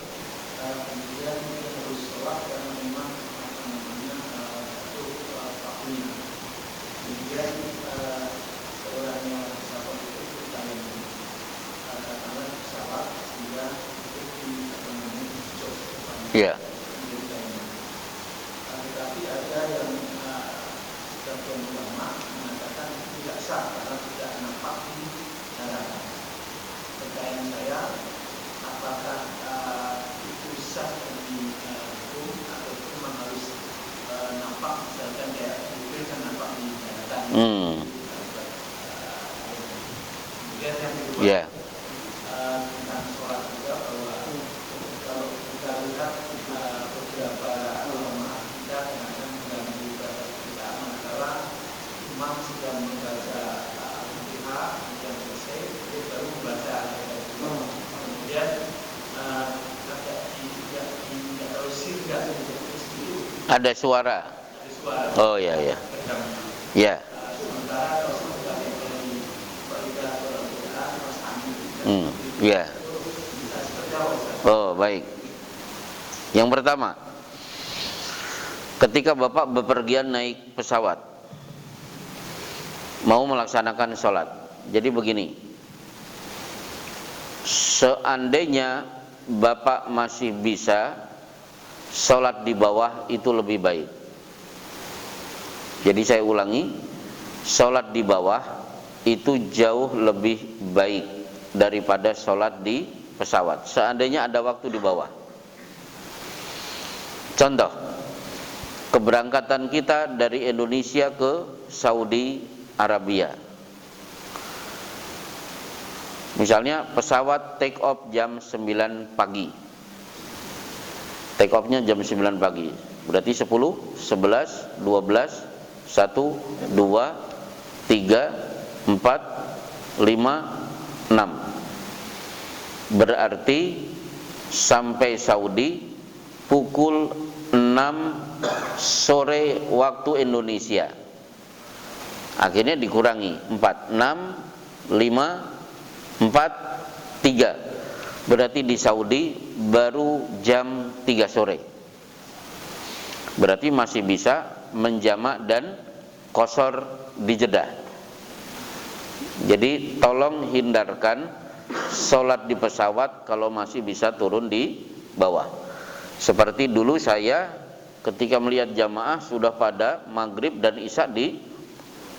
Ya. Tetapi ada yang sebagian ulama mengatakan tidak sah karena tidak nampak di daratan. Pertanyaan saya, apakah itu sah di hukum atau memang harus nampak, misalkan kayak mobil kan nampak di daratan. Kemudian yang kedua, Ya. tentang sholat juga, kalau kita lihat beberapa ulama kita kadang mengganggu ibadah kita, manakala imam sedang membaca Al-Fatihah yang selesai, dia baru membaca ayat itu. Kemudian agak tidak tahu sirga itu Ada suara. ada suara. Oh ya ya. Ya. Sementara kalau sudah dari Fatiha atau Al-Fatihah terus amin. Ya. Bisa seperti apa, Ustaz? Oh, baik. Yang pertama, ketika Bapak bepergian naik pesawat mau melaksanakan sholat. Jadi begini, seandainya Bapak masih bisa sholat di bawah, itu lebih baik. Jadi saya ulangi, sholat di bawah itu jauh lebih baik daripada sholat di pesawat, seandainya ada waktu di bawah. Contoh, keberangkatan kita dari Indonesia ke Saudi Arabia. Misalnya pesawat take off jam 9 pagi. Take off-nya jam 9 pagi. Berarti 10, 11, 12, 1, 2, 3, 4, 5, 6. Berarti sampai Saudi pukul 6 sore waktu Indonesia. Akhirnya dikurangi 4, 6, 5, 4, 3. Berarti di Saudi baru jam 3 sore. Berarti masih bisa menjamak dan qashar di Jeddah. Jadi tolong hindarkan sholat di pesawat kalau masih bisa turun di bawah. Seperti dulu saya ketika melihat jamaah sudah pada maghrib dan isya di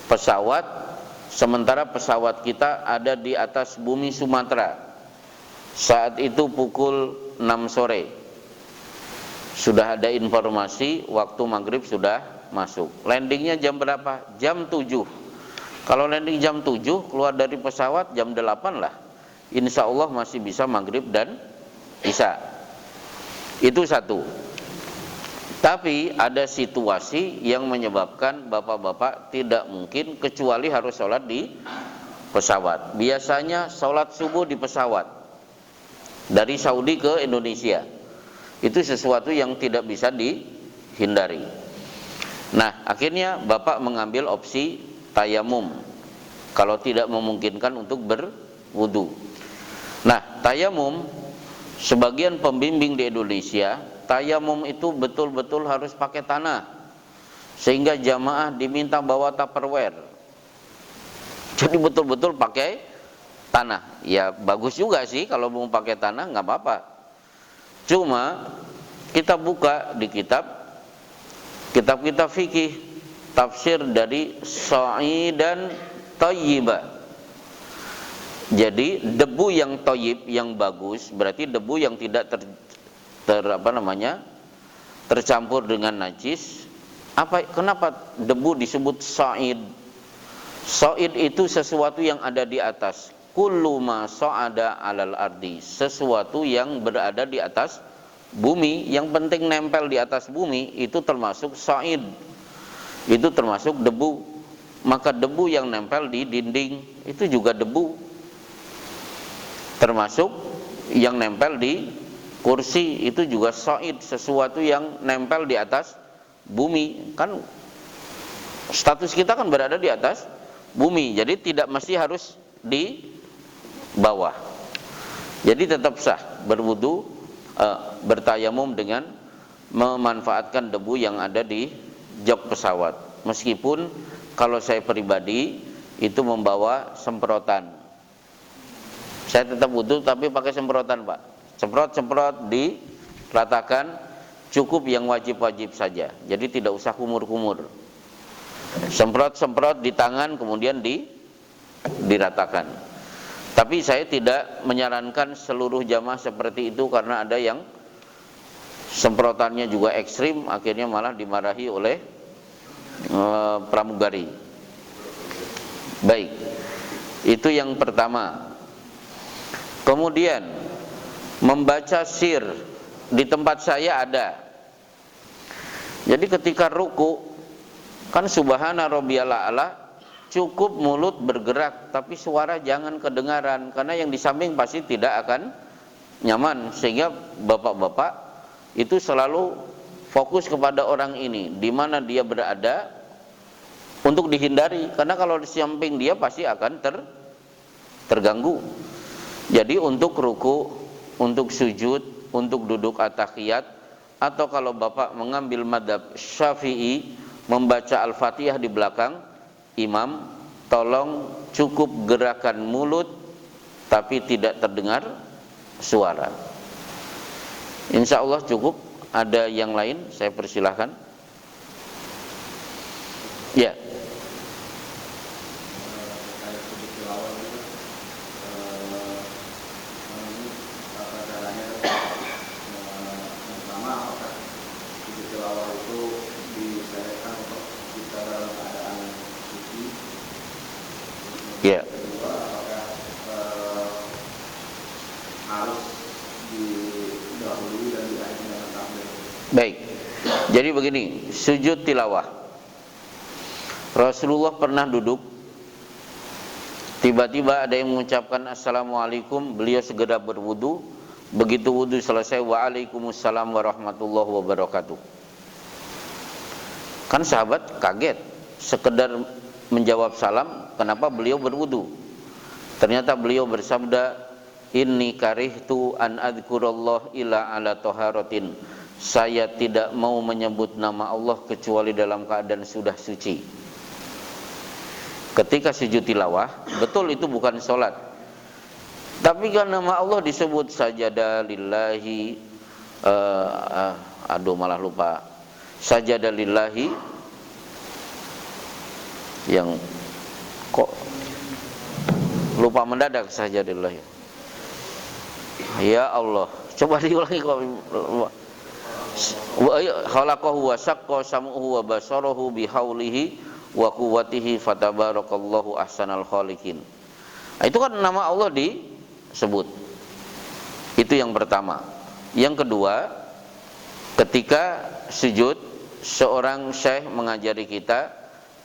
pesawat, sementara pesawat kita ada di atas bumi Sumatera. Saat itu pukul 6 sore. Sudah ada informasi waktu maghrib sudah masuk. Landingnya jam berapa? Jam 7. Kalau landing jam 7, keluar dari pesawat jam 8 lah. Insya Allah masih bisa maghrib dan isya. Itu satu. Tapi ada situasi yang menyebabkan bapak-bapak tidak mungkin kecuali harus sholat di pesawat. Biasanya sholat subuh di pesawat dari Saudi ke Indonesia. Itu sesuatu yang tidak bisa dihindari. Nah, akhirnya bapak mengambil opsi tayamum kalau tidak memungkinkan untuk berwudu. Nah, tayamum, sebagian pembimbing di Indonesia, tayamum itu betul-betul harus pakai tanah, sehingga jamaah diminta bawa tupperware. Jadi betul-betul pakai tanah. Ya bagus juga sih kalau mau pakai tanah, nggak apa-apa. Cuma kita buka di kitab fikih, tafsir dari sa'idan thayyiba. Jadi debu yang thayyib, yang bagus, berarti debu yang tidak tercampur dengan najis. Kenapa debu disebut sa'id? Sa'id itu sesuatu yang ada di atas. Kullu ma sa'ada 'alal ardi, sesuatu yang berada di atas bumi, yang penting nempel di atas bumi, itu termasuk sa'id. Itu termasuk debu. Maka debu yang nempel di dinding itu juga debu. Termasuk yang nempel di kursi itu juga sa'id, sesuatu yang nempel di atas bumi. Kan status kita kan berada di atas bumi, jadi tidak mesti harus di bawah. Jadi tetap sah berwudu, bertayamum dengan memanfaatkan debu yang ada di jok pesawat. Meskipun kalau saya pribadi itu membawa semprotan, saya tetap wudu tapi pakai semprotan, Pak. Semprot diratakan, cukup yang wajib-wajib saja. Jadi tidak usah kumur-kumur. Semprot di tangan kemudian diratakan. Tapi saya tidak menyarankan seluruh jamaah seperti itu, karena ada yang semprotannya juga ekstrim, akhirnya malah dimarahi oleh pramugari. Baik, itu yang pertama. Kemudian membaca sir di tempat saya ada. Jadi ketika ruku kan subhana rabbiyal a'la, cukup mulut bergerak tapi suara jangan kedengaran, karena yang di samping pasti tidak akan nyaman. Sehingga bapak-bapak itu selalu fokus kepada orang ini, di mana dia berada, untuk dihindari, karena kalau di samping dia pasti akan terganggu. Jadi untuk ruku, untuk sujud, untuk duduk at-tahiyat, atau kalau bapak mengambil madhab Syafi'i, membaca Al-Fatihah di belakang imam, tolong cukup gerakan mulut tapi tidak terdengar suara. Insya Allah cukup. Ada yang lain, saya persilahkan. Ya. Ya. Harus didahului dan diakhiri dengan takbir. Baik. Jadi begini, sujud tilawah. Rasulullah pernah duduk, tiba-tiba ada yang mengucapkan assalamualaikum, beliau segera berwudu. Begitu wudu selesai, waalaikumsalam warahmatullahi wabarakatuh. Kan sahabat kaget, sekedar menjawab salam, kenapa beliau berwudu? Ternyata beliau bersabda, inni karihtu an adzkurallah illa ala taharatin. Saya tidak mau menyebut nama Allah kecuali dalam keadaan sudah suci. Ketika sujud tilawah, betul itu bukan sholat, tapi kan nama Allah disebut, sajada lillahi, malah lupa, sajada lillahi, yang kok lupa mendadak saja dulu. Ya Allah, coba diulangi kok. Wa khalaqahu wa syaqqa sam'uhu wa basarahu bihaulihi wa quwwatihi fatabarakallahu ahsanal khaliqin. Nah, itu kan nama Allah disebut. Itu yang pertama. Yang kedua, ketika sujud, seorang syekh mengajari kita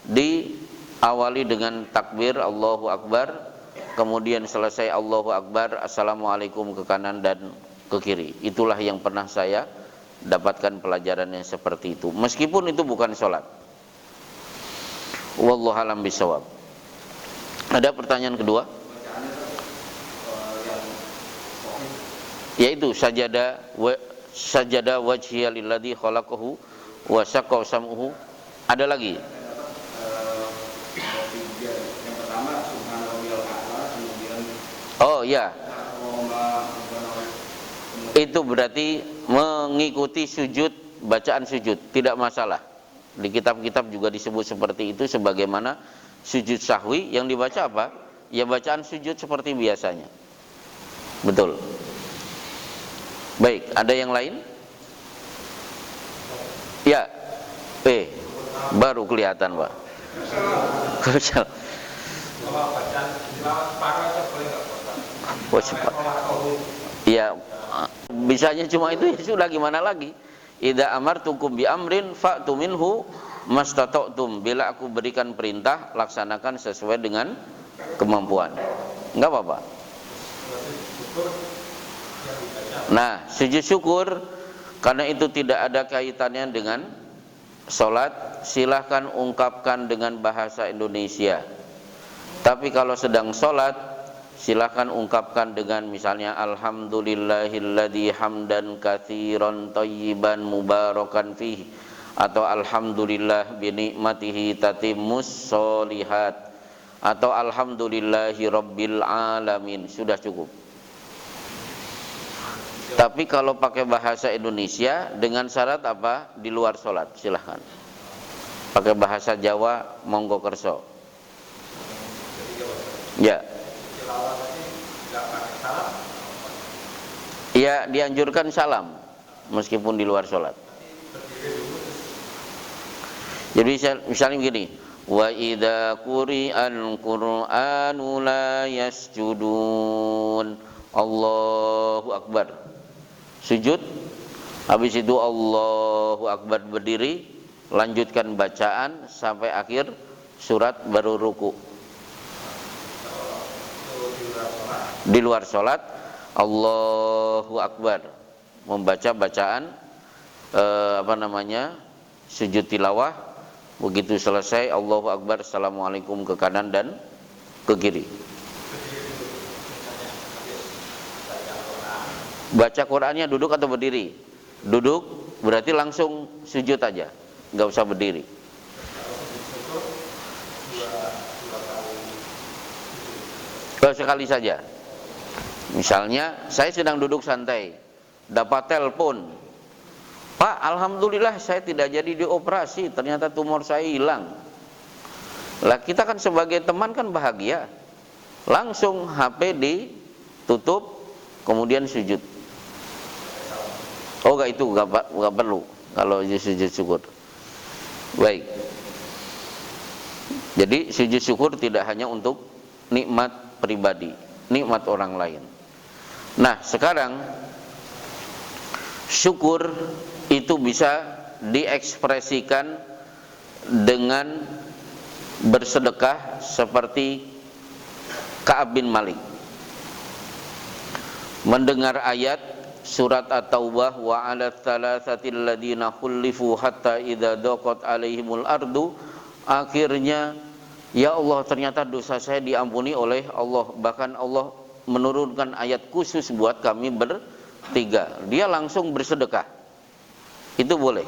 diawali dengan takbir Allahu Akbar, kemudian selesai Allahu Akbar, assalamualaikum ke kanan dan ke kiri. Itulah yang pernah saya dapatkan pelajarannya seperti itu, meskipun itu bukan sholat. Wallahu a'lam bishawab. Ada pertanyaan kedua? Yaitu sajada wajhiya lilladzi khalaqahu wa syaqqa sam'uhu. Ada lagi? Yang pertama subhanallahil a'la, kemudian oh ya. kemudian itu berarti mengikuti sujud, bacaan sujud, tidak masalah. Di kitab-kitab juga disebut seperti itu, sebagaimana sujud sahwi yang dibaca apa? Ya bacaan sujud seperti biasanya. Betul. Baik, ada yang lain? Ya. Baru kelihatan, Pak. Oh, cepat. Ya, bisanya cuma itu, ya sudah, gimana lagi? Idza amartukum bi amrin fa'tu minhu mastata'tum. Bila aku berikan perintah, laksanakan sesuai dengan kemampuan. Enggak apa-apa. Nah, sujud syukur karena itu tidak ada kaitannya dengan sholat, silahkan ungkapkan dengan bahasa Indonesia. Tapi kalau sedang sholat, silahkan ungkapkan dengan misalnya alhamdulillahilladzi hamdan katsiran thayyiban mubarakan fihi, atau alhamdulillah bi ni'matihi tatimmus sholihat, atau alhamdulillahi rabbil alamin. Sudah cukup. Tapi kalau pakai bahasa Indonesia dengan syarat apa? Di luar sholat, silahkan. Pakai bahasa Jawa, monggo kerso. Ya. Ya, dianjurkan salam meskipun di luar sholat. Jadi misalnya begini, wa idza quri'al qur'anu la yasjudun, Allahu akbar, sujud, habis itu Allahu akbar, berdiri, lanjutkan bacaan sampai akhir surat baru ruku. Di luar sholat, Allahu akbar, membaca bacaan sujud tilawah. Begitu selesai Allahu akbar, assalamualaikum ke kanan dan ke kiri. Baca Qur'annya duduk atau berdiri? Duduk, berarti langsung sujud aja, nggak usah berdiri. Sekali saja. Misalnya saya sedang duduk santai, dapat telepon, Pak, alhamdulillah saya tidak jadi dioperasi, ternyata tumor saya hilang. Lah kita kan sebagai teman kan bahagia. Langsung HP ditutup, kemudian sujud. Oh enggak, itu enggak perlu kalau sujud syukur. Baik. Jadi sujud syukur tidak hanya untuk nikmat pribadi, nikmat orang lain. Nah, sekarang syukur itu bisa diekspresikan dengan bersedekah seperti Ka'ab bin Malik. Mendengar ayat surat At-Taubah, wa 'ala tsalatsatil ladzina khulifu hatta idza daqat 'alaihimul ardu, akhirnya ya Allah, ternyata dosa saya diampuni oleh Allah, bahkan Allah menurunkan ayat khusus buat kami bertiga. Dia langsung bersedekah. Itu boleh.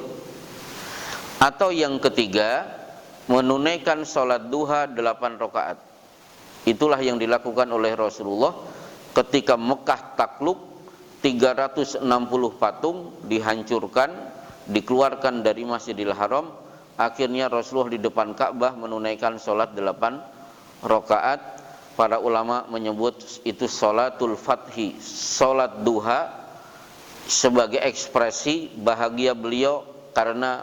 Atau yang ketiga, menunaikan sholat duha 8 rakaat. Itulah yang dilakukan oleh Rasulullah ketika Mekah takluk, 360 patung dihancurkan, dikeluarkan dari Masjidil Haram. Akhirnya Rasulullah di depan Ka'bah menunaikan sholat 8 rakaat. Para ulama menyebut itu sholatul fathi, sholat duha, sebagai ekspresi bahagia beliau karena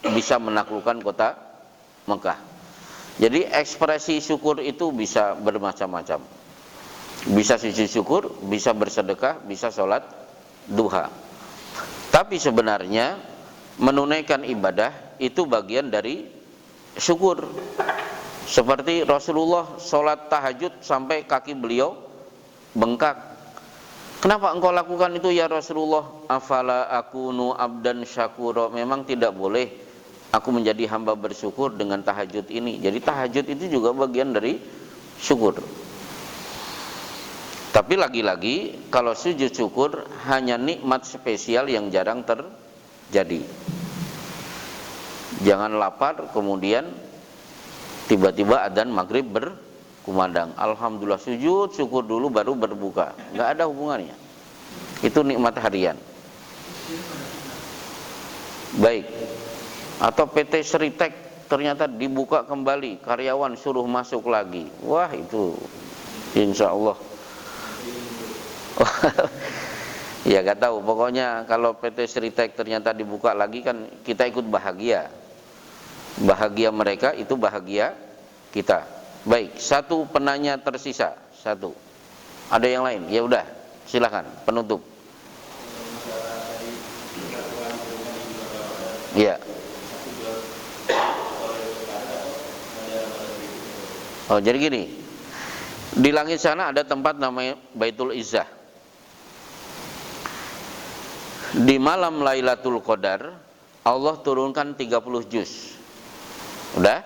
bisa menaklukkan kota Mekah. Jadi ekspresi syukur itu bisa bermacam-macam. Bisa sujud syukur, bisa bersedekah, bisa sholat duha. Tapi sebenarnya menunaikan ibadah itu bagian dari syukur. Seperti Rasulullah sholat tahajud sampai kaki beliau bengkak. Kenapa engkau lakukan itu ya Rasulullah? Afala akunu abdan syakura. Memang tidak boleh aku menjadi hamba bersyukur dengan tahajud ini. Jadi tahajud itu juga bagian dari syukur. Tapi lagi-lagi kalau sujud syukur hanya nikmat spesial yang jarang terjadi. Jangan lapar kemudian tiba-tiba adzan maghrib berkumandang, alhamdulillah sujud syukur dulu baru berbuka. Nggak ada hubungannya. Itu nikmat harian. Baik. Atau PT Seritek ternyata dibuka kembali, karyawan suruh masuk lagi. Wah, itu insya Allah. Ya gak tahu, pokoknya kalau PT Seritek ternyata dibuka lagi kan kita ikut bahagia. Bahagia mereka itu bahagia kita. Baik, satu penanya tersisa, satu. Ada yang lain? Ya udah, silakan penutup. Ya. Oh, jadi gini. Di langit sana ada tempat namanya Baitul Izzah. Di malam Lailatul Qadar Allah turunkan 30 juz. Udah?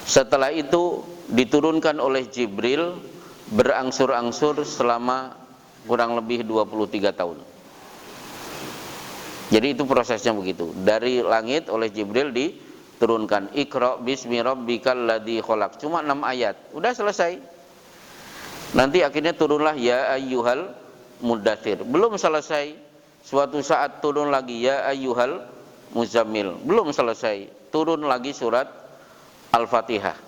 Setelah itu diturunkan oleh Jibril berangsur-angsur selama kurang lebih 23 tahun. Jadi itu prosesnya begitu. Dari langit oleh Jibril diturunkan Iqra bismi rabbikal ladzi khalaq. Cuma 6 ayat. Udah selesai. Nanti akhirnya turunlah ya ayyuhal mudaththir. Belum selesai. Suatu saat turun lagi ya ayyuhal muzammil. Belum selesai. Turun lagi surat Al-Fatihah.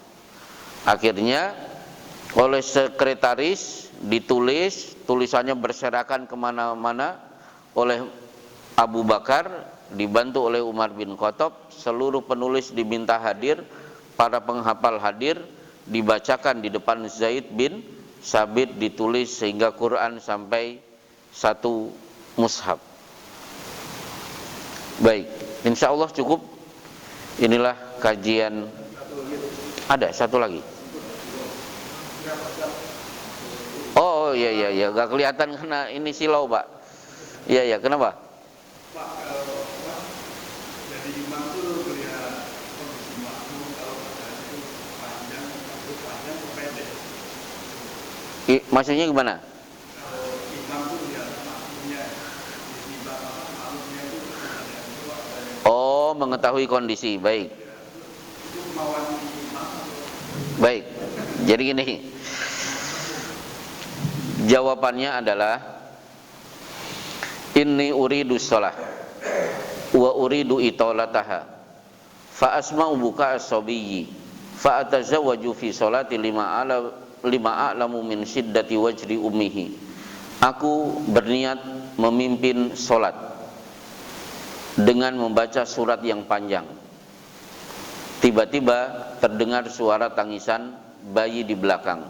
Akhirnya oleh sekretaris ditulis, tulisannya berserakan kemana-mana oleh Abu Bakar, dibantu oleh Umar bin Khattab. Seluruh penulis diminta hadir, para penghafal hadir, dibacakan di depan Zaid bin Sabit, ditulis sehingga Quran sampai 1 mushaf. Baik, insya Allah cukup. Inilah kajian. Ada satu lagi. Oh iya, gak kelihatan karena ini silau, Pak. Iya, kenapa? Pak, jadi imam itu melihat kondisi makmum, kalau badannya itu panjang atau pendek. Maksudnya gimana? Kalau imam itu melihat makmumnya, di belakang makmumnya itu ada yang Oh, mengetahui kondisi. Baik. itu kemauan imam. Baik. Jadi gini. Jawabannya adalah inni uridu shalah wa uridu itolataha fa asma'u buka as-sabiyyi fa atazawwaju fi sholati lima a'lamu min syiddati wajri ummihi. Aku berniat memimpin sholat dengan membaca surat yang panjang. Tiba-tiba terdengar suara tangisan bayi di belakang.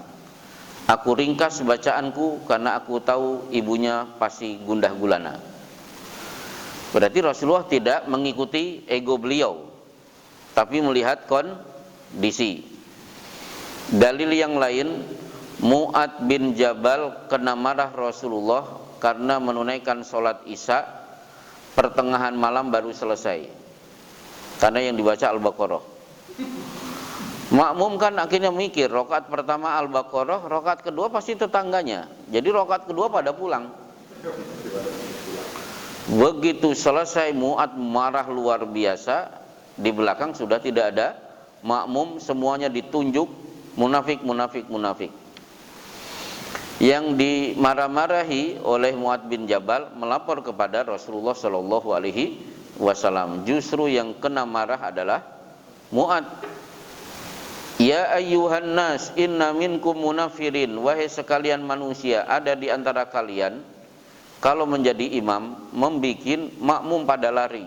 Aku ringkas bacaanku karena aku tahu ibunya pasti gundah gulana. Berarti Rasulullah tidak mengikuti ego beliau, tapi melihat kondisi. Dalil yang lain, Mu'ad bin Jabal kena marah Rasulullah karena menunaikan sholat Isya pertengahan malam baru selesai, karena yang dibaca Al-Baqarah. Makmum kan akhirnya mikir, rakaat pertama Al-Baqarah, rakaat kedua pasti tetangganya. Jadi rakaat kedua pada pulang. Begitu selesai Mu'ad marah luar biasa, di belakang sudah tidak ada makmum, semuanya ditunjuk munafik. Yang dimarah-marahi oleh Mu'ad bin Jabal melapor kepada Rasulullah Shallallahu Alaihi Wasallam. Justru yang kena marah adalah Mu'ad. Ya ayyuhan nas inna minkum munafirin. Wahai sekalian manusia, ada di antara kalian kalau menjadi imam membikin makmum pada lari.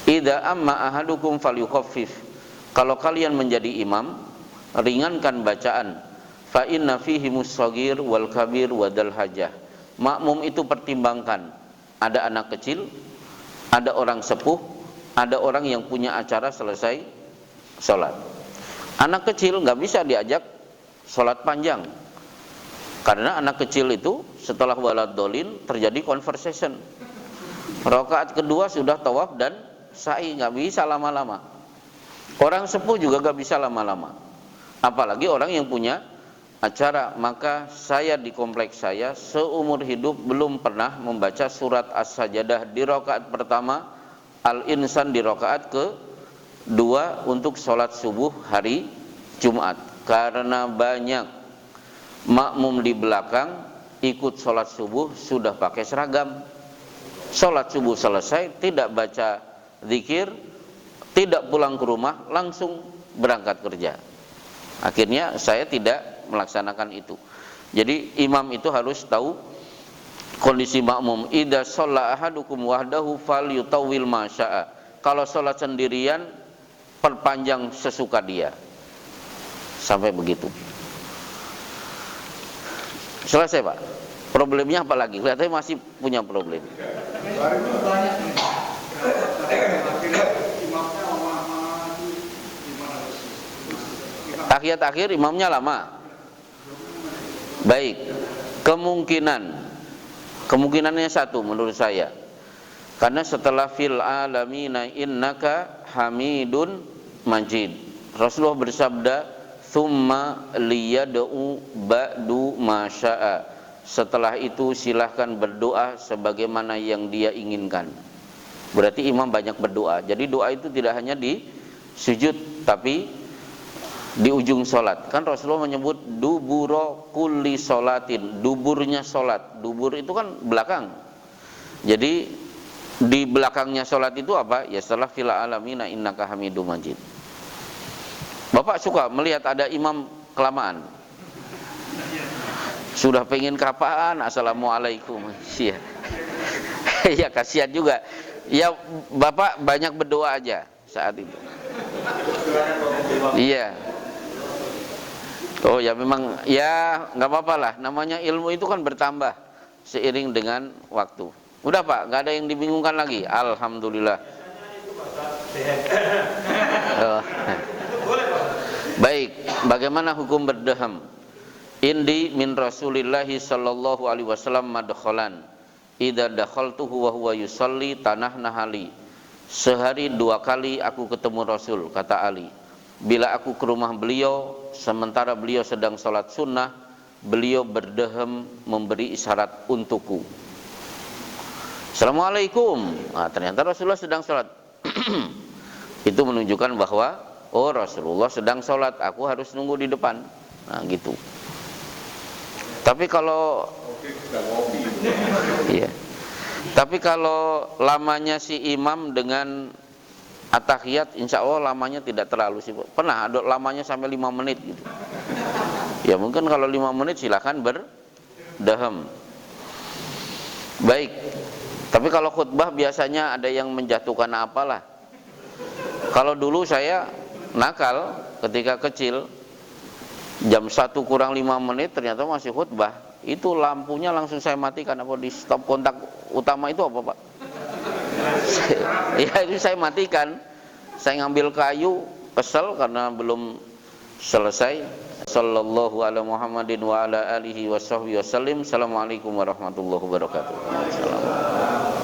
Idza amma ahadukum falyukhaffif. Kalau kalian menjadi imam, ringankan bacaan. Fa inna fihi mushagir wal kabir wadal hajah. Makmum itu pertimbangkan. Ada anak kecil, ada orang sepuh, ada orang yang punya acara selesai sholat. Anak kecil nggak bisa diajak sholat panjang, karena anak kecil itu setelah walad dolin terjadi conversation. Rakaat kedua sudah tawaf dan sa'i, nggak bisa lama-lama. Orang sepuh juga nggak bisa lama-lama, apalagi orang yang punya acara. Maka saya di kompleks saya seumur hidup belum pernah membaca surat As-Sajadah di rakaat pertama, Al-Insan di rakaat kedua untuk sholat subuh hari Jumat, karena banyak makmum di belakang ikut sholat subuh sudah pakai seragam. Sholat subuh selesai, tidak baca zikir, tidak pulang ke rumah, langsung berangkat kerja. Akhirnya saya tidak melaksanakan itu. Jadi imam itu harus tahu kondisi makmum. Idza shalla ahadukum wahdahu falyutawwil ma syaa. Kalau sholat sendirian, perpanjang sesuka dia. Sampai begitu. Selesai, Pak. Problemnya apa lagi? Kelihatannya masih punya problem. Tahiyat akhir imamnya lama. Baik. Kemungkinannya satu menurut saya. Karena setelah fil alamina innaka hamidun majid. Rasulullah bersabda, "Tsumma liyad'u ba'du ma syaa." Setelah itu silahkan berdoa sebagaimana yang dia inginkan. Berarti imam banyak berdoa. Jadi doa itu tidak hanya di sujud, tapi di ujung sholat. Kan Rasulullah menyebut duburo kulli sholatin, duburnya sholat. Dubur itu kan belakang. Jadi di belakangnya sholat itu apa? Ya setelah fil alamina innaka hamidum majid. Bapak suka melihat ada imam kelamaan. Sudah pengen kapan? Assalamualaikum. Iya. Ya kasihan juga. Ya Bapak banyak berdoa aja saat itu. Iya. Oh ya memang ya nggak apa-apa lah. Namanya ilmu itu kan bertambah seiring dengan waktu. Udah Pak, nggak ada yang dibingungkan lagi. Alhamdulillah. Oh. Baik, bagaimana hukum berdeham? Indi min Rasulillahi sallallahu alaihi wasallam madkhalan. Idza dakhaltuhu wa huwa yusalli tanahna hali. Sehari 2 kali aku ketemu Rasul, kata Ali. Bila aku ke rumah beliau sementara beliau sedang sholat sunnah, beliau berdehem memberi isyarat untukku. Assalamualaikum. Nah, ternyata Rasulullah sedang sholat. Itu menunjukkan bahwa oh Rasulullah sedang sholat, aku harus nunggu di depan. Nah gitu. Tapi kalau iya. Tapi kalau lamanya si imam dengan at-tahiyat, insya Allah lamanya tidak terlalu sih. Pernah ada lamanya sampai 5 menit gitu. Ya mungkin kalau 5 menit silakan berdehem. Baik. Tapi kalau khutbah biasanya ada yang menjatuhkan apalah. Kalau dulu saya nakal ketika kecil, jam 1 kurang 5 menit ternyata masih khutbah. Itu lampunya langsung saya matikan. Apa di stop kontak utama itu apa Pak? Ya itu saya matikan. Saya ngambil kayu, kesel karena belum selesai. Sallallahu ala Muhammadin wa ala alihi wa sahbihi wasallim. Assalamualaikum warahmatullahi wabarakatuh. Assalamualaikum.